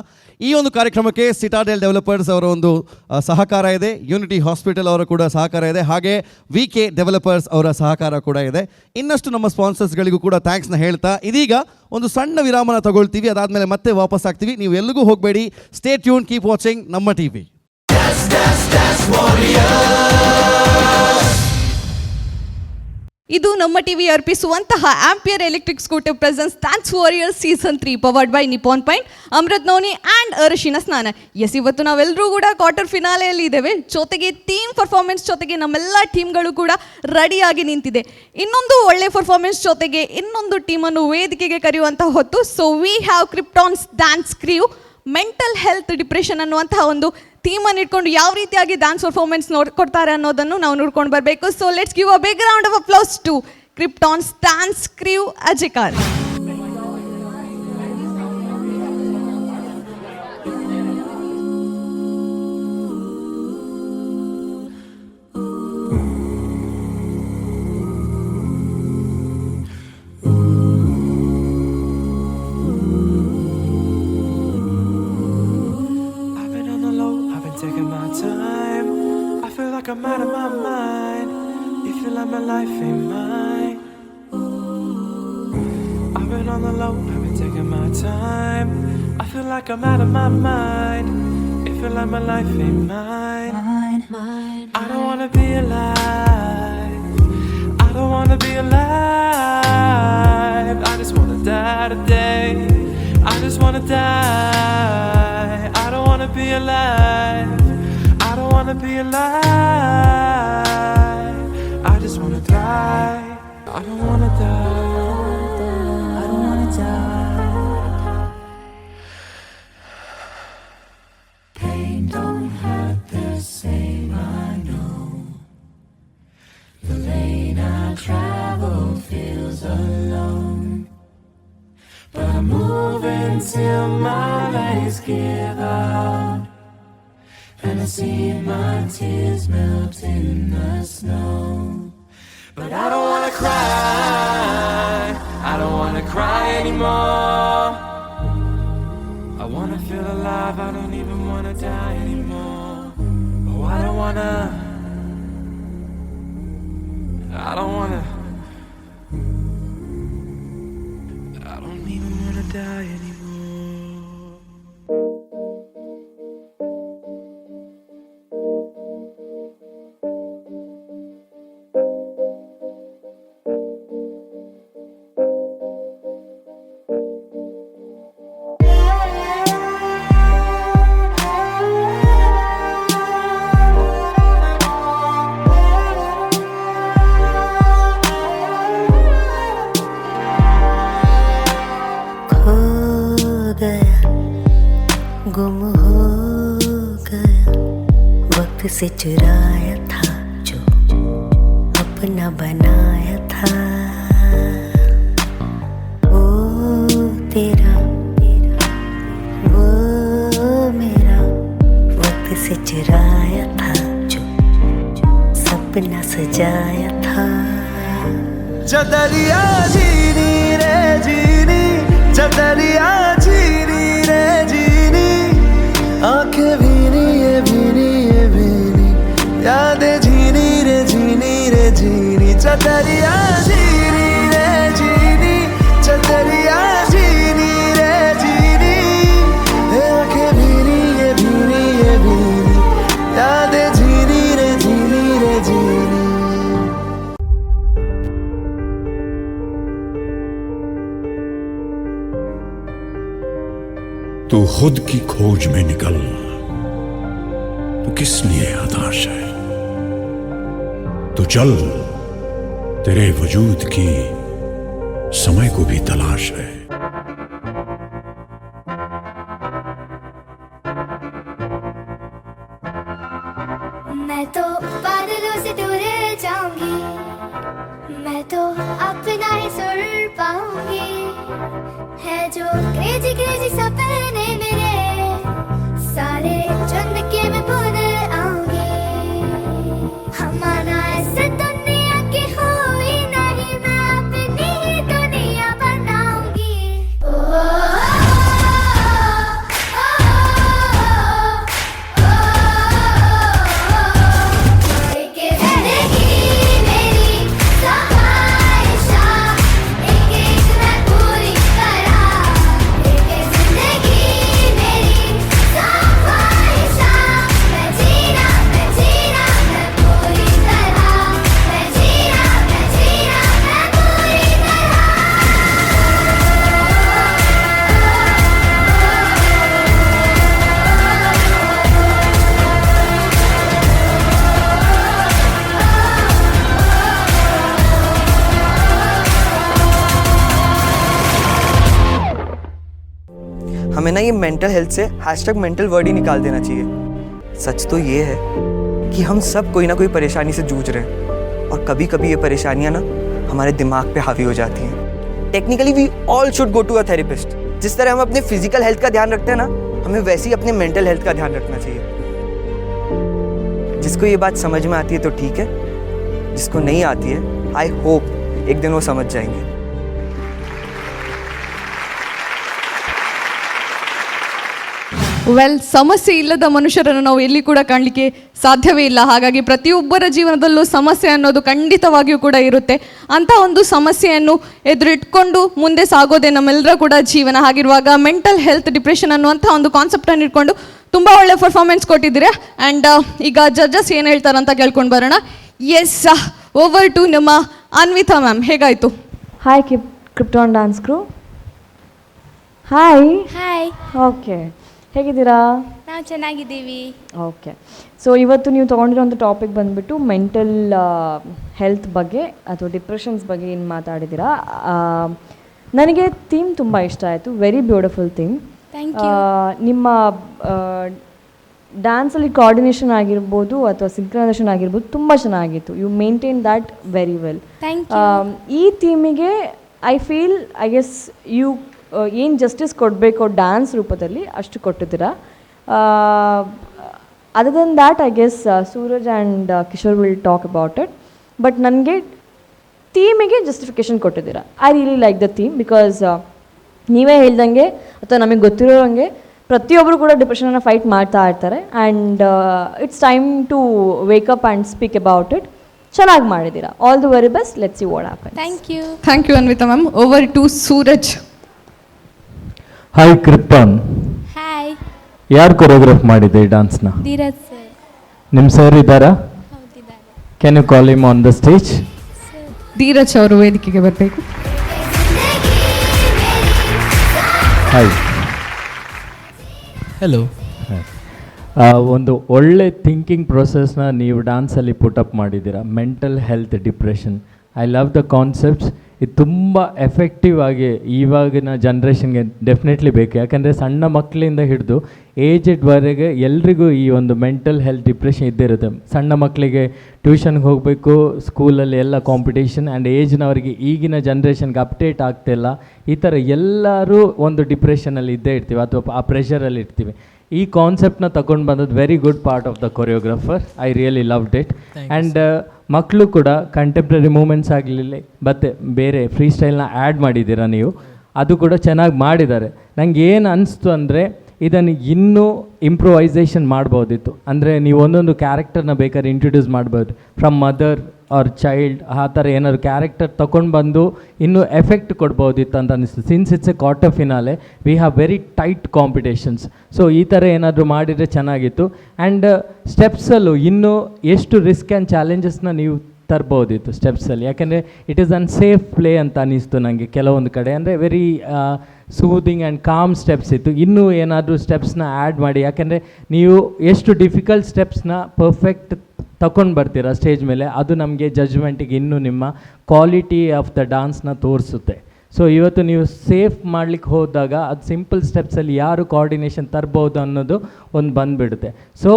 ಈ ಒಂದು ಕಾರ್ಯಕ್ರಮಕ್ಕೆ ಸಿಟಾಡೆಲ್ ಡೆವಲಪರ್ಸ್ ಅವರ ಒಂದು ಸಹಕಾರ ಇದೆ, ಯೂನಿಟಿ ಹಾಸ್ಪಿಟಲ್ ಅವರ ಕೂಡ ಸಹಕಾರ ಇದೆ, ಹಾಗೆ VK ಡೆವಲಪರ್ಸ್ ಅವರ ಸಹಕಾರ ಕೂಡ ಇದೆ. ಇನ್ನಷ್ಟು ನಮ್ಮ ಸ್ಪಾನ್ಸರ್ಸ್ಗಳಿಗೂ ಕೂಡ ಥ್ಯಾಂಕ್ಸ್ನ ಹೇಳ್ತಾ ಇದೀಗ ಒಂದು ಸಣ್ಣ ವಿರಾಮನ ತಗೊಳ್ತೀವಿ. ಅದಾದಮೇಲೆ ಮತ್ತೆ ವಾಪಸ್ ಆಗ್ತೀವಿ. ನೀವು ಎಲ್ಲಿಗೂ ಹೋಗಬೇಡಿ. ಸ್ಟೇ ಟ್ಯೂನ್, ಕೀಪ್ ವಾಚಿಂಗ್ ನಮ್ಮ ಟಿವಿ. ಇದು ನಮ್ಮ ಟಿವಿ ಅರ್ಪಿಸುವಂತಹ Ampere electric scooter presents dance warriors season 3 powered by Nippon paint, Amrit noni and ಅರಿಶಿನ ಸ್ನಾನ. ಎಸ್, ಇವತ್ತು ನಾವೆಲ್ಲರೂ ಕೂಡ ಕ್ವಾರ್ಟರ್ ಫಿನಾಲೆಯಲ್ಲಿ ಇದ್ದೇವೆ. ಜೊತೆಗೆ ಟೀಮ್ ಪರ್ಫಾರ್ಮೆನ್ಸ್ ಜೊತೆಗೆ ನಮ್ಮೆಲ್ಲ ಟೀಮ್ಗಳು ಕೂಡ ರೆಡಿಯಾಗಿ ನಿಂತಿದೆ. ಇನ್ನೊಂದು ಒಳ್ಳೆ ಪರ್ಫಾರ್ಮೆನ್ಸ್ ಜೊತೆಗೆ ಇನ್ನೊಂದು ಟೀಮನ್ನು ವೇದಿಕೆಗೆ ಕರೆಯುವಂಥ ಹೊತ್ತು. So we have Kryptons dance crew mental health depression ಅನ್ನುವಂತಹ ಒಂದು ಥೀಮನ್ನು ಇಟ್ಕೊಂಡು ಯಾವ ರೀತಿಯಾಗಿ ಡ್ಯಾನ್ಸ್ ಪರ್ಫಾರ್ಮೆನ್ಸ್ ಕೊಡ್ತಾರೆ ಅನ್ನೋದನ್ನು ನಾವು ನೋಡ್ಕೊಂಡು ಬರಬೇಕು. So let's give a big round of applause to Kryptons dance crew Ajekar. I'm out of my mind. You feel like my life ain't mine. I've been on the low, I've been taking my time. I feel like I'm out of my mind. You feel like my life ain't mine. I don't wanna be alive. I don't wanna be alive. I just wanna die today. I just wanna die. I don't wanna be alive. I don't wanna be alive. I just wanna die. I don't wanna die. I don't wanna die. Pain don't hurt the same, I know. The lane I travel feels alone, but I'm moving till my legs give out. And I see my tears melt in the snow. But I don't wanna cry. I don't wanna cry anymore. I wanna feel alive. I don't even wanna die anymore. Oh, I don't wanna. I don't wanna. I don't even wanna die anymore. गुम हो गया वक्त से चुराया था जो अपना बनाया था. वो तेरा वो मेरा वक्त से चुराया था जो सपना सजाया था. जब दरिया जीनी रे जीनी, जब दरिया जीनी रे जीनी, आंखें भीनी ये भीनी ये भीनी, यादें झीनी रे झीनी रे झीनी. जब दरिया जीनी रे जीनी, जब दरिया जीनी रे जीनी, आंखें भीनी ये भीनी ये भीनी, यादें झीनी रे झीनी रे झीनी. तू खुद की खोज में निकल, तू किस लिए हताश है. तू चल, तेरे वजूद की समय को भी तलाश है. मैं तो बादलों से दूर जाऊंगी, मैं तो अपना ही सुर पाऊंगी. है जो क्रेजी क्रेजी सपने मेरे सारे चुन के मैं भूल आऊंगी. हमारा ऐसे दुनिया की हुई नहीं, मैं अपनी ही दुनिया बनाऊंगी. ओ, एक जिंदगी मेरी ख्वाहिशां, एक एक मैं पूरी करा. एक जिंदगी हमें ना ये मेंटल हेल्थ से हैशटैग मेंटल वर्ड ही निकाल देना चाहिए। सच तो ये है कि हम सब कोई ना कोई परेशानी से जूझ रहे हैं और कभी कभी ये परेशानियां ना हमारे दिमाग पे हावी हो जाती हैं। Technically we all should go to a therapist. जिस तरह हम अपने फिजिकल हेल्थ का ध्यान रखते हैं ना, हमें वैसे ही अपने मेंटल हेल्थ का ध्यान रखना चाहिए। जिसको ये बात समझ में आती है तो ठीक है, जिसको नहीं आती है आई होप एक दिन वो समझ जाएंगे। ವೆಲ್, ಸಮಸ್ಯೆ ಇಲ್ಲದ ಮನುಷ್ಯರನ್ನು ನಾವು ಎಲ್ಲಿ ಕೂಡ ಕಾಣಲಿಕ್ಕೆ ಸಾಧ್ಯವೇ ಇಲ್ಲ. ಹಾಗಾಗಿ ಪ್ರತಿಯೊಬ್ಬರ ಜೀವನದಲ್ಲೂ ಸಮಸ್ಯೆ ಅನ್ನೋದು ಖಂಡಿತವಾಗಿಯೂ ಕೂಡ ಇರುತ್ತೆ. ಅಂಥ ಒಂದು ಸಮಸ್ಯೆಯನ್ನು ಎದುರಿಟ್ಕೊಂಡು ಮುಂದೆ ಸಾಗೋದೇ ನಮ್ಮೆಲ್ಲರ ಕೂಡ ಜೀವನ. ಹಾಗಿರುವಾಗ ಮೆಂಟಲ್ ಹೆಲ್ತ್ ಡಿಪ್ರೆಷನ್ ಅನ್ನುವಂಥ ಒಂದು ಕಾನ್ಸೆಪ್ಟನ್ನು ಇಟ್ಕೊಂಡು ತುಂಬ ಒಳ್ಳೆ ಪರ್ಫಾರ್ಮೆನ್ಸ್ ಕೊಟ್ಟಿದ್ದೀರಾ. ಆ್ಯಂಡ್ ಈಗ ಜಡ್ಜಸ್ ಏನು ಹೇಳ್ತಾರಂತ ಕೇಳ್ಕೊಂಡು ಬರೋಣ. ಎಸ್, ಓವರ್ ಟು ನಮ್ಮ ಅನ್ವಿತಾ ಮ್ಯಾಮ್, ಹೇಗಾಯಿತು? ಹಾಯ್ ಕ್ರಿಪ್ಟಾನ್ ಡ್ಯಾನ್ಸ್ ಕ್ರೂ. ಹಾಯ್. ಹಾಯ್. ಓಕೆ, ಹೇಗಿದ್ದೀರಾ? ನಾವು ಚೆನ್ನಾಗಿದ್ದೀವಿ. ಓಕೆ, ಸೊ ಇವತ್ತು ನೀವು ತೊಗೊಂಡಿರೋಂಥ ಟಾಪಿಕ್ ಬಂದುಬಿಟ್ಟು ಮೆಂಟಲ್ ಹೆಲ್ತ್ ಬಗ್ಗೆ ಅಥವಾ ಡಿಪ್ರೆಷನ್ಸ್ ಬಗ್ಗೆ ಏನು ಮಾತಾಡಿದ್ದೀರಾ. ನನಗೆ ಥೀಮ್ ತುಂಬ ಇಷ್ಟ ಆಯಿತು. Very beautiful theme. ನಿಮ್ಮ ಡ್ಯಾನ್ಸಲ್ಲಿ ಕೋಆರ್ಡಿನೇಷನ್ ಆಗಿರ್ಬೋದು ಅಥವಾ ಸಿಂಕ್ರನೈಸೇಷನ್ ಆಗಿರ್ಬೋದು ತುಂಬ ಚೆನ್ನಾಗಿತ್ತು. You maintain that very well. ಈ ಥೀಮಿಗೆ I feel I guess you ಏನು ಜಸ್ಟಿಸ್ ಕೊಡಬೇಕೋ ಡ್ಯಾನ್ಸ್ ರೂಪದಲ್ಲಿ ಅಷ್ಟು ಕೊಟ್ಟಿದ್ದೀರಾ. Other then that I guess Suraj and Kishore will talk about it. But ನನಗೆ ಥೀಮಿಗೆ ಜಸ್ಟಿಫಿಕೇಷನ್ ಕೊಟ್ಟಿದ್ದೀರಾ. I really like the theme because ನೀವೇ ಹೇಳ್ದಂಗೆ ಅಥವಾ ನಮಗೆ ಗೊತ್ತಿರೋಂಗೆ ಪ್ರತಿಯೊಬ್ಬರು ಕೂಡ ಡಿಪ್ರೆಷನನ್ನು ಫೈಟ್ ಮಾಡ್ತಾ ಇರ್ತಾರೆ. And it's time to wake up and speak about it. ಚೆನ್ನಾಗಿ ಮಾಡಿದ್ದೀರಾ. All the very best. Let's see what happens. Thank you Anvita ma'am. Over to Suraj. Hi Krypton. Hi. ಯಾರು ಕೊರಿಯೋಗ್ರಾಫ್ ಮಾಡಿದೆ ಈ ಡಾನ್ಸ್ನ? ಧೀರಜ್ ಸರ್. ನಿಮ್ಮ ಸರ್ ಇದ್ದಾರಾ? Can you call him on the stage? Dheeraj ಅವರು ವೇದಿಕೆಗೆ ಬರಬೇಕು. ಹಾಯ್. ಹೆಲೋ. ಒಂದು ಒಳ್ಳೆ ಥಿಂಕಿಂಗ್ ಪ್ರೊಸೆಸ್ನ ನೀವು ಡ್ಯಾನ್ಸಲ್ಲಿ ಪುಟಪ್ ಮಾಡಿದ್ದೀರಾ. Mental health depression, I love the concepts. ಇದು ತುಂಬ ಎಫೆಕ್ಟಿವ್ ಆಗಿ ಇವಾಗಿನ ಜನ್ರೇಷನ್ಗೆ ಡೆಫಿನೆಟ್ಲಿ ಬೇಕು. ಯಾಕಂದರೆ ಸಣ್ಣ ಮಕ್ಕಳಿಂದ ಹಿಡಿದು ಏಜೆಡ್ವರೆಗೆ ಎಲ್ರಿಗೂ ಈ ಒಂದು ಮೆಂಟಲ್ ಹೆಲ್ತ್ ಡಿಪ್ರೆಷನ್ ಇದ್ದೇ ಇರುತ್ತೆ. ಸಣ್ಣ ಮಕ್ಕಳಿಗೆ ಟ್ಯೂಷನ್ಗೆ ಹೋಗಬೇಕು, ಸ್ಕೂಲಲ್ಲಿ ಎಲ್ಲ ಕಾಂಪಿಟೇಷನ್, ಆ್ಯಂಡ್ ಏಜ್ನವರಿಗೆ ಈಗಿನ ಜನ್ರೇಷನ್ಗೆ ಅಪ್ಡೇಟ್ ಆಗ್ತಿಲ್ಲ. ಈ ಥರ ಎಲ್ಲರೂ ಒಂದು ಡಿಪ್ರೆಷನಲ್ಲಿ ಇದ್ದೇ ಇರ್ತೀವಿ ಅಥವಾ ಆ ಪ್ರೆಷರಲ್ಲಿ ಇರ್ತೀವಿ. ಈ ಕಾನ್ಸೆಪ್ಟ್ನ ತಗೊಂಡು ಬಂದದ್ದು very good part of the choreographer. I really loved it. And ಮಕ್ಕಳು ಕೂಡ ಕಂಟೆಂಪ್ರರಿ ಮೂಮೆಂಟ್ಸ್ ಆಗಲಿಲ್ಲ ಮತ್ತು ಬೇರೆ ಫ್ರೀ ಸ್ಟೈಲ್ನ ಆ್ಯಡ್ ಮಾಡಿದ್ದೀರಾ ನೀವು, ಅದು ಕೂಡ ಚೆನ್ನಾಗಿ ಮಾಡಿದ್ದಾರೆ. ನಂಗೆ ಏನು ಅನಿಸ್ತು ಅಂದರೆ ಇದನ್ನು ಇನ್ನೂ ಇಂಪ್ರೂವೈಸೇಷನ್ ಮಾಡ್ಬೋದಿತ್ತು. ಅಂದರೆ ನೀವು ಒಂದೊಂದು ಕ್ಯಾರೆಕ್ಟರ್ನ ಬೇಕಾದ್ರೆ ಇಂಟ್ರೊಡ್ಯೂಸ್ ಮಾಡ್ಬೋದು, ಫ್ರಮ್ ಮದರ್ ಆರ್ ಚೈಲ್ಡ್, ಆ ಥರ ಏನಾದ್ರು ಕ್ಯಾರೆಕ್ಟರ್ ತೊಗೊಂಡು ಬಂದು ಇನ್ನೂ ಎಫೆಕ್ಟ್ ಕೊಡ್ಬೋದಿತ್ತು ಅಂತ ಅನಿಸ್ತು. Since it's A quarter finale, we have very tight competitions. So ಈ ಥರ ಏನಾದರೂ ಮಾಡಿದರೆ ಚೆನ್ನಾಗಿತ್ತು. ಆ್ಯಂಡ್ ಸ್ಟೆಪ್ಸಲ್ಲೂ ಇನ್ನೂ ಎಷ್ಟು ರಿಸ್ಕ್ ಆ್ಯಂಡ್ ಚಾಲೆಂಜಸ್ನ ನೀವು ತರ್ಬೋದಿತ್ತು ಸ್ಟೆಪ್ಸಲ್ಲಿ. ಯಾಕೆಂದರೆ ಇಟ್ ಈಸ್ ಅನ್ಸೇಫ್ ಪ್ಲೇ ಅಂತ ಅನ್ನಿಸ್ತು ನನಗೆ ಕೆಲವೊಂದು ಕಡೆ. ಅಂದರೆ very soothing and com steps ಇತ್ತು. ಇನ್ನೂ ಏನಾದರೂ ಸ್ಟೆಪ್ಸ್ನ ಆ್ಯಡ್ ಮಾಡಿ, ಯಾಕೆಂದರೆ ನೀವು ಎಷ್ಟು ಡಿಫಿಕಲ್ಟ್ ಸ್ಟೆಪ್ಸ್ನ ಪರ್ಫೆಕ್ಟ್ ತಗೊಂಡು ಬರ್ತೀರಾ ಸ್ಟೇಜ್ ಮೇಲೆ, ಅದು ನಮಗೆ ಜಜ್ಮೆಂಟಿಗೆ ಇನ್ನೂ ನಿಮ್ಮ ಕ್ವಾಲಿಟಿ ಆಫ್ ದ ಡಾನ್ಸ್ನ ತೋರಿಸುತ್ತೆ. ಸೊ ಇವತ್ತು ನೀವು ಸೇಫ್ ಮಾಡಲಿಕ್ಕೆ ಹೋದಾಗ ಅದು ಸಿಂಪಲ್ ಸ್ಟೆಪ್ಸಲ್ಲಿ ಯಾರು ಕೋಆರ್ಡಿನೇಷನ್ ತರ್ಬೋದು ಅನ್ನೋದು ಒಂದು ಬಂದುಬಿಡುತ್ತೆ. So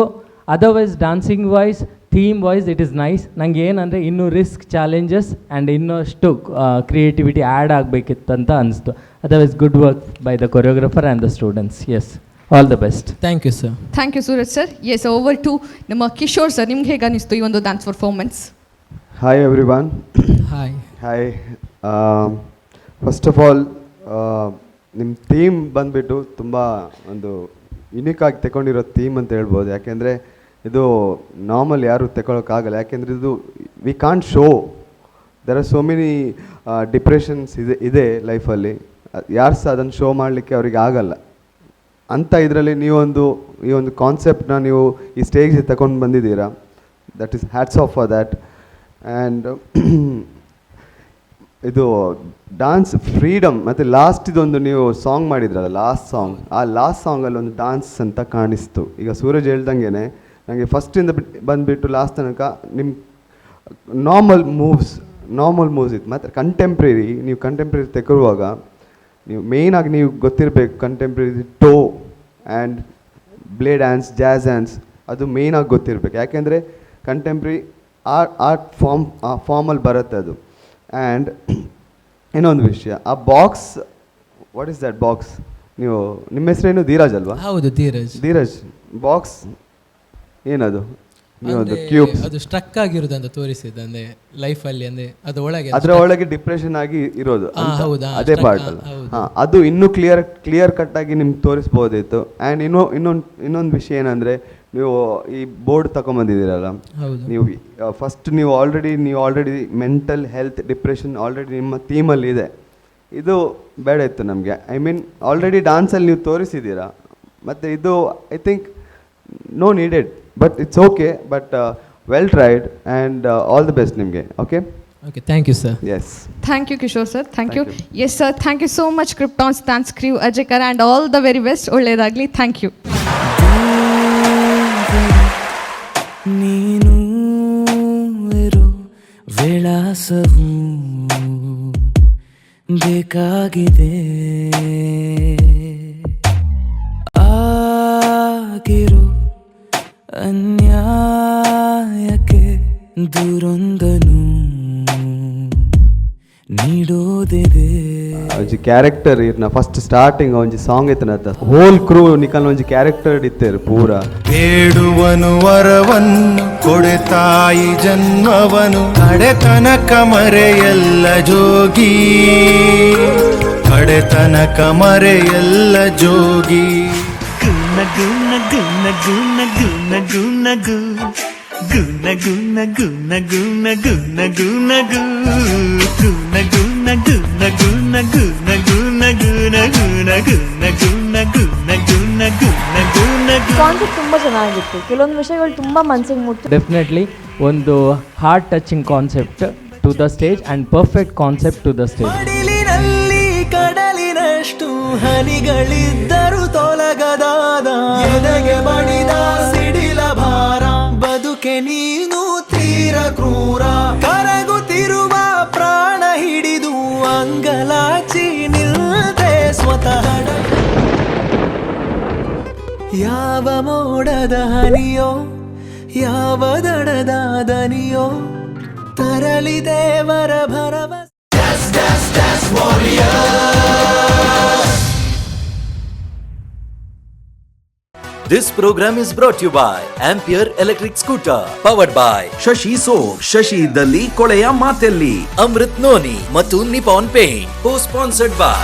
otherwise dancing wise, theme wise it is nice. ನನಗೆ ಏನಂದರೆ ಇನ್ನೂ ರಿಸ್ಕ್, ಚಾಲೆಂಜಸ್ ಆ್ಯಂಡ್ ಇನ್ನಷ್ಟು ಕ್ರಿಯೇಟಿವಿಟಿ ಆ್ಯಡ್ ಆಗಬೇಕಿತ್ತಂತ ಅನಿಸ್ತು. Otherwise good work by the choreographer and the students. Yes, all the best. Thank you sir. Thank you Suraj sir. Yes, over to ನಮ್ಮ Kishore sir. ನಿಮ್ಗೆ ಹೇಗೆ ಅನಿಸ್ತು ಈ ಒಂದು dance performance? Hi everyone. Hi. Hi. First of all ನಿಮ್ಮ theme ಬಂದುಬಿಟ್ಟು ತುಂಬ ಒಂದು ಯುನೀಕ್ ಆಗಿ ತಗೊಂಡಿರೋ ಥೀಮ್ ಅಂತ ಹೇಳ್ಬೋದು. ಯಾಕೆಂದರೆ ಇದು ನಾರ್ಮಲ್ ಯಾರು ತಗೊಳ್ಳೋಕ್ಕಾಗಲ್ಲ. ಯಾಕೆಂದರೆ ಇದು we can't show, there are so many depressions ಇದೆ ಲೈಫಲ್ಲಿ. ಯಾರು ಸಹ ಅದನ್ನು ಶೋ ಮಾಡಲಿಕ್ಕೆ ಅವ್ರಿಗೆ ಆಗಲ್ಲ. ಅಂಥ ಇದರಲ್ಲಿ ಈ ಒಂದು ಕಾನ್ಸೆಪ್ಟನ್ನ ನೀವು ಈ ಸ್ಟೇಜ್ಗೆ ತಗೊಂಡು ಬಂದಿದ್ದೀರಾ. That is hats off for that. And ಇದು ಡಾನ್ಸ್ ಫ್ರೀಡಮ್ ಮತ್ತು ಲಾಸ್ಟ್ ಇದೊಂದು ನೀವು ಸಾಂಗ್ ಮಾಡಿದ್ರಲ್ಲ, ಲಾಸ್ಟ್ ಸಾಂಗ್, ಆ ಲಾಸ್ಟ್ ಸಾಂಗಲ್ಲಿ ಒಂದು ಡಾನ್ಸ್ ಅಂತ ಕಾಣಿಸ್ತು. ಈಗ ಸೂರಜ್ ಹೇಳ್ದಂಗೆ ನನಗೆ ಫಸ್ಟಿಂದ ಬಂದುಬಿಟ್ಟು ಲಾಸ್ಟ್ ತನಕ ನಿಮ್ಮ ನಾರ್ಮಲ್ ಮೂವ್ಸ್ ಇತ್ತು. ಮತ್ತು ಕಂಟೆಂಪ್ರರಿ ತೆಗೊಳ್ಳುವಾಗ ನೀವು ಮೇಯ್ನಾಗಿ ನೀವು ಗೊತ್ತಿರಬೇಕು contemporary toe and ballet dance jazz dance ಅದು ಮೇಯ್ನಾಗಿ ಗೊತ್ತಿರಬೇಕು. ಯಾಕೆಂದರೆ ಕಂಟೆಂಪ್ರರಿ ಆರ್ಟ್ ಫಾರ್ಮಲ್ಲಿ ಬರುತ್ತೆ ಅದು. ಆ್ಯಂಡ್ ಇನ್ನೊಂದು ವಿಷಯ, ಆ box, what is that box? ನೀವು ನಿಮ್ಮ ಹೆಸರೇನು ಧೀರಾಜ್ ಅಲ್ವಾ? ಹೌದು, ಧೀರಾಜ್. ಬಾಕ್ಸ್ ಏನದು? ನೀವೊಂದು ಕ್ಯೂಬ್ ಅದು ಸ್ಟ್ರಕ್ ಆಗಿರೋದು ಅಂತ ತೋರಿಸಿದ್ದು, ಅಂದರೆ ಲೈಫಲ್ಲಿ, ಅಂದರೆ ಅದು ಒಳಗೆ ಅದರ ಒಳಗೆ ಡಿಪ್ರೆಷನ್ ಆಗಿ ಇರೋದು ಹೌದಾ, ಅದೇ ಪಾರ್ಟ್ ಅಲ್ಲ? ಹಾಂ, ಅದು ಇನ್ನೂ ಕ್ಲಿಯರ್ ಕಟ್ಟಾಗಿ ನಿಮ್ಗೆ ತೋರಿಸ್ಬೋದಿತ್ತು. ಆ್ಯಂಡ್ ಇನ್ನೊಂದು ವಿಷಯ ಏನಂದರೆ, ನೀವು ಈ ಬೋರ್ಡ್ ತಗೊಂಬಂದಿದ್ದೀರಲ್ಲ, ನೀವು ಫಸ್ಟ್ ನೀವು already mental health depression already ನಿಮ್ಮ ಥೀಮಲ್ಲಿ ಇದೆ. ಇದು ಬೇಡ ಇತ್ತು ನಮಗೆ. ಐ ಮೀನ್ ಆಲ್ರೆಡಿ ಡಾನ್ಸಲ್ಲಿ ನೀವು ತೋರಿಸಿದ್ದೀರಾ, ಮತ್ತು ಇದು I think no needed, but it's okay, but well tried and all the best ನಿಮಗೆ. Okay, thank you sir. Yes, thank you Kishore sir, thank you. Yes sir, thank you so much Kryptons dance crew Ajekar and all the very best. ಒಳ್ಳೆಯದಾಗಲಿ. Thank you. ನೀನು ಇರೋ ವಿಳಾಸವು ಬೇಕಾಗಿದೆ, ಆಗಿರೋ ಅನ್ಯಾಯಕ್ಕೆ ದೂರೊಂದನು ನೀಡೋದಿದೆ. ಒಂಜಿ character ಇರ್ನ first starting ಒಂಜಿ ಸಾಂಗ್ ಇತ್ತನತ್ತ ಹೋಲ್ ಕ್ರೂ ನಿಕಲ್ ಒಂಜಿ ಕ್ಯಾರೆಕ್ಟರ್ ಇತ್ತೇರು ಪೂರ. ಬೇಡುವನು ವರವನ್ನು ಕೊಡೆ ತಾಯಿ ಜನ್ಮವನು, ಕಡೆತನಕ ಮರೆಯಲ್ಲ ಜೋಗಿ, ಕಡೆತನಕ ಮರೆಯಲ್ಲ ಜೋಗಿ. ಗುಣ ಗುಣ ಗುಣ ಗುಣ ಗುಣ ಗು ಗುಣ ಗುಣ ಗುಣ ಗುಣ ಗುಣ ಗುಣ ಗು ಗುಣ ಗುಣ ಗುಣ ಗುಣ ಗುಣ ಗುಣ ಗುಣ ಗುಣ ಗುಣ ಗುಣ ಗುಣ ಗುಣ ಗುಣ ಗುಣ. ಕಾನ್ಸೆಪ್ಟ್ ತುಂಬ ಚೆನ್ನಾಗಿತ್ತು, ಕೆಲವೊಂದು ವಿಷಯಗಳು ತುಂಬ ಮನಸ್ಸಿಗೆ ಮುಟ್ಟು. ಡೆಫಿನೆಟ್ಲಿ ಒಂದು heart touching concept to the stage and perfect concept to the stage. ಮಡಿಲಿನಲ್ಲಿ ಕಡಲಿನಷ್ಟು ಹನಿಗಳಿದ್ದರು ತೊಲಗದಾದ ಎದೆಗೆ ಬಡಿದ ಸಿಡಿಲ ಭಾರ, ಬದುಕೆ ನೀನು ತೀರ ಕ್ರೂರ, ಕರಗುತ್ತಿರುವ ಪ್ರಾಣ ಹಿಡಿದು ಅಂಗಲಾಚಿ ನಿಲ್ತೆ ಸ್ವತಃ. ಯಾವ ಮೋಡದ ಹನಿಯೋ, ಯಾವ ದಡದ ದನಿಯೋ, ತರಲಿ ದೇವರ ಭರವಸೆ. This program is brought to you by Ampere Electric Scooter, powered by Shashi soap, Shashi ಇದ್ದಲ್ಲಿ ಕೊಳೆಯ ಮಾತೆಲ್ಲಿ, Amrit Noni ಮತ್ತು Nippon Paint, co-sponsored by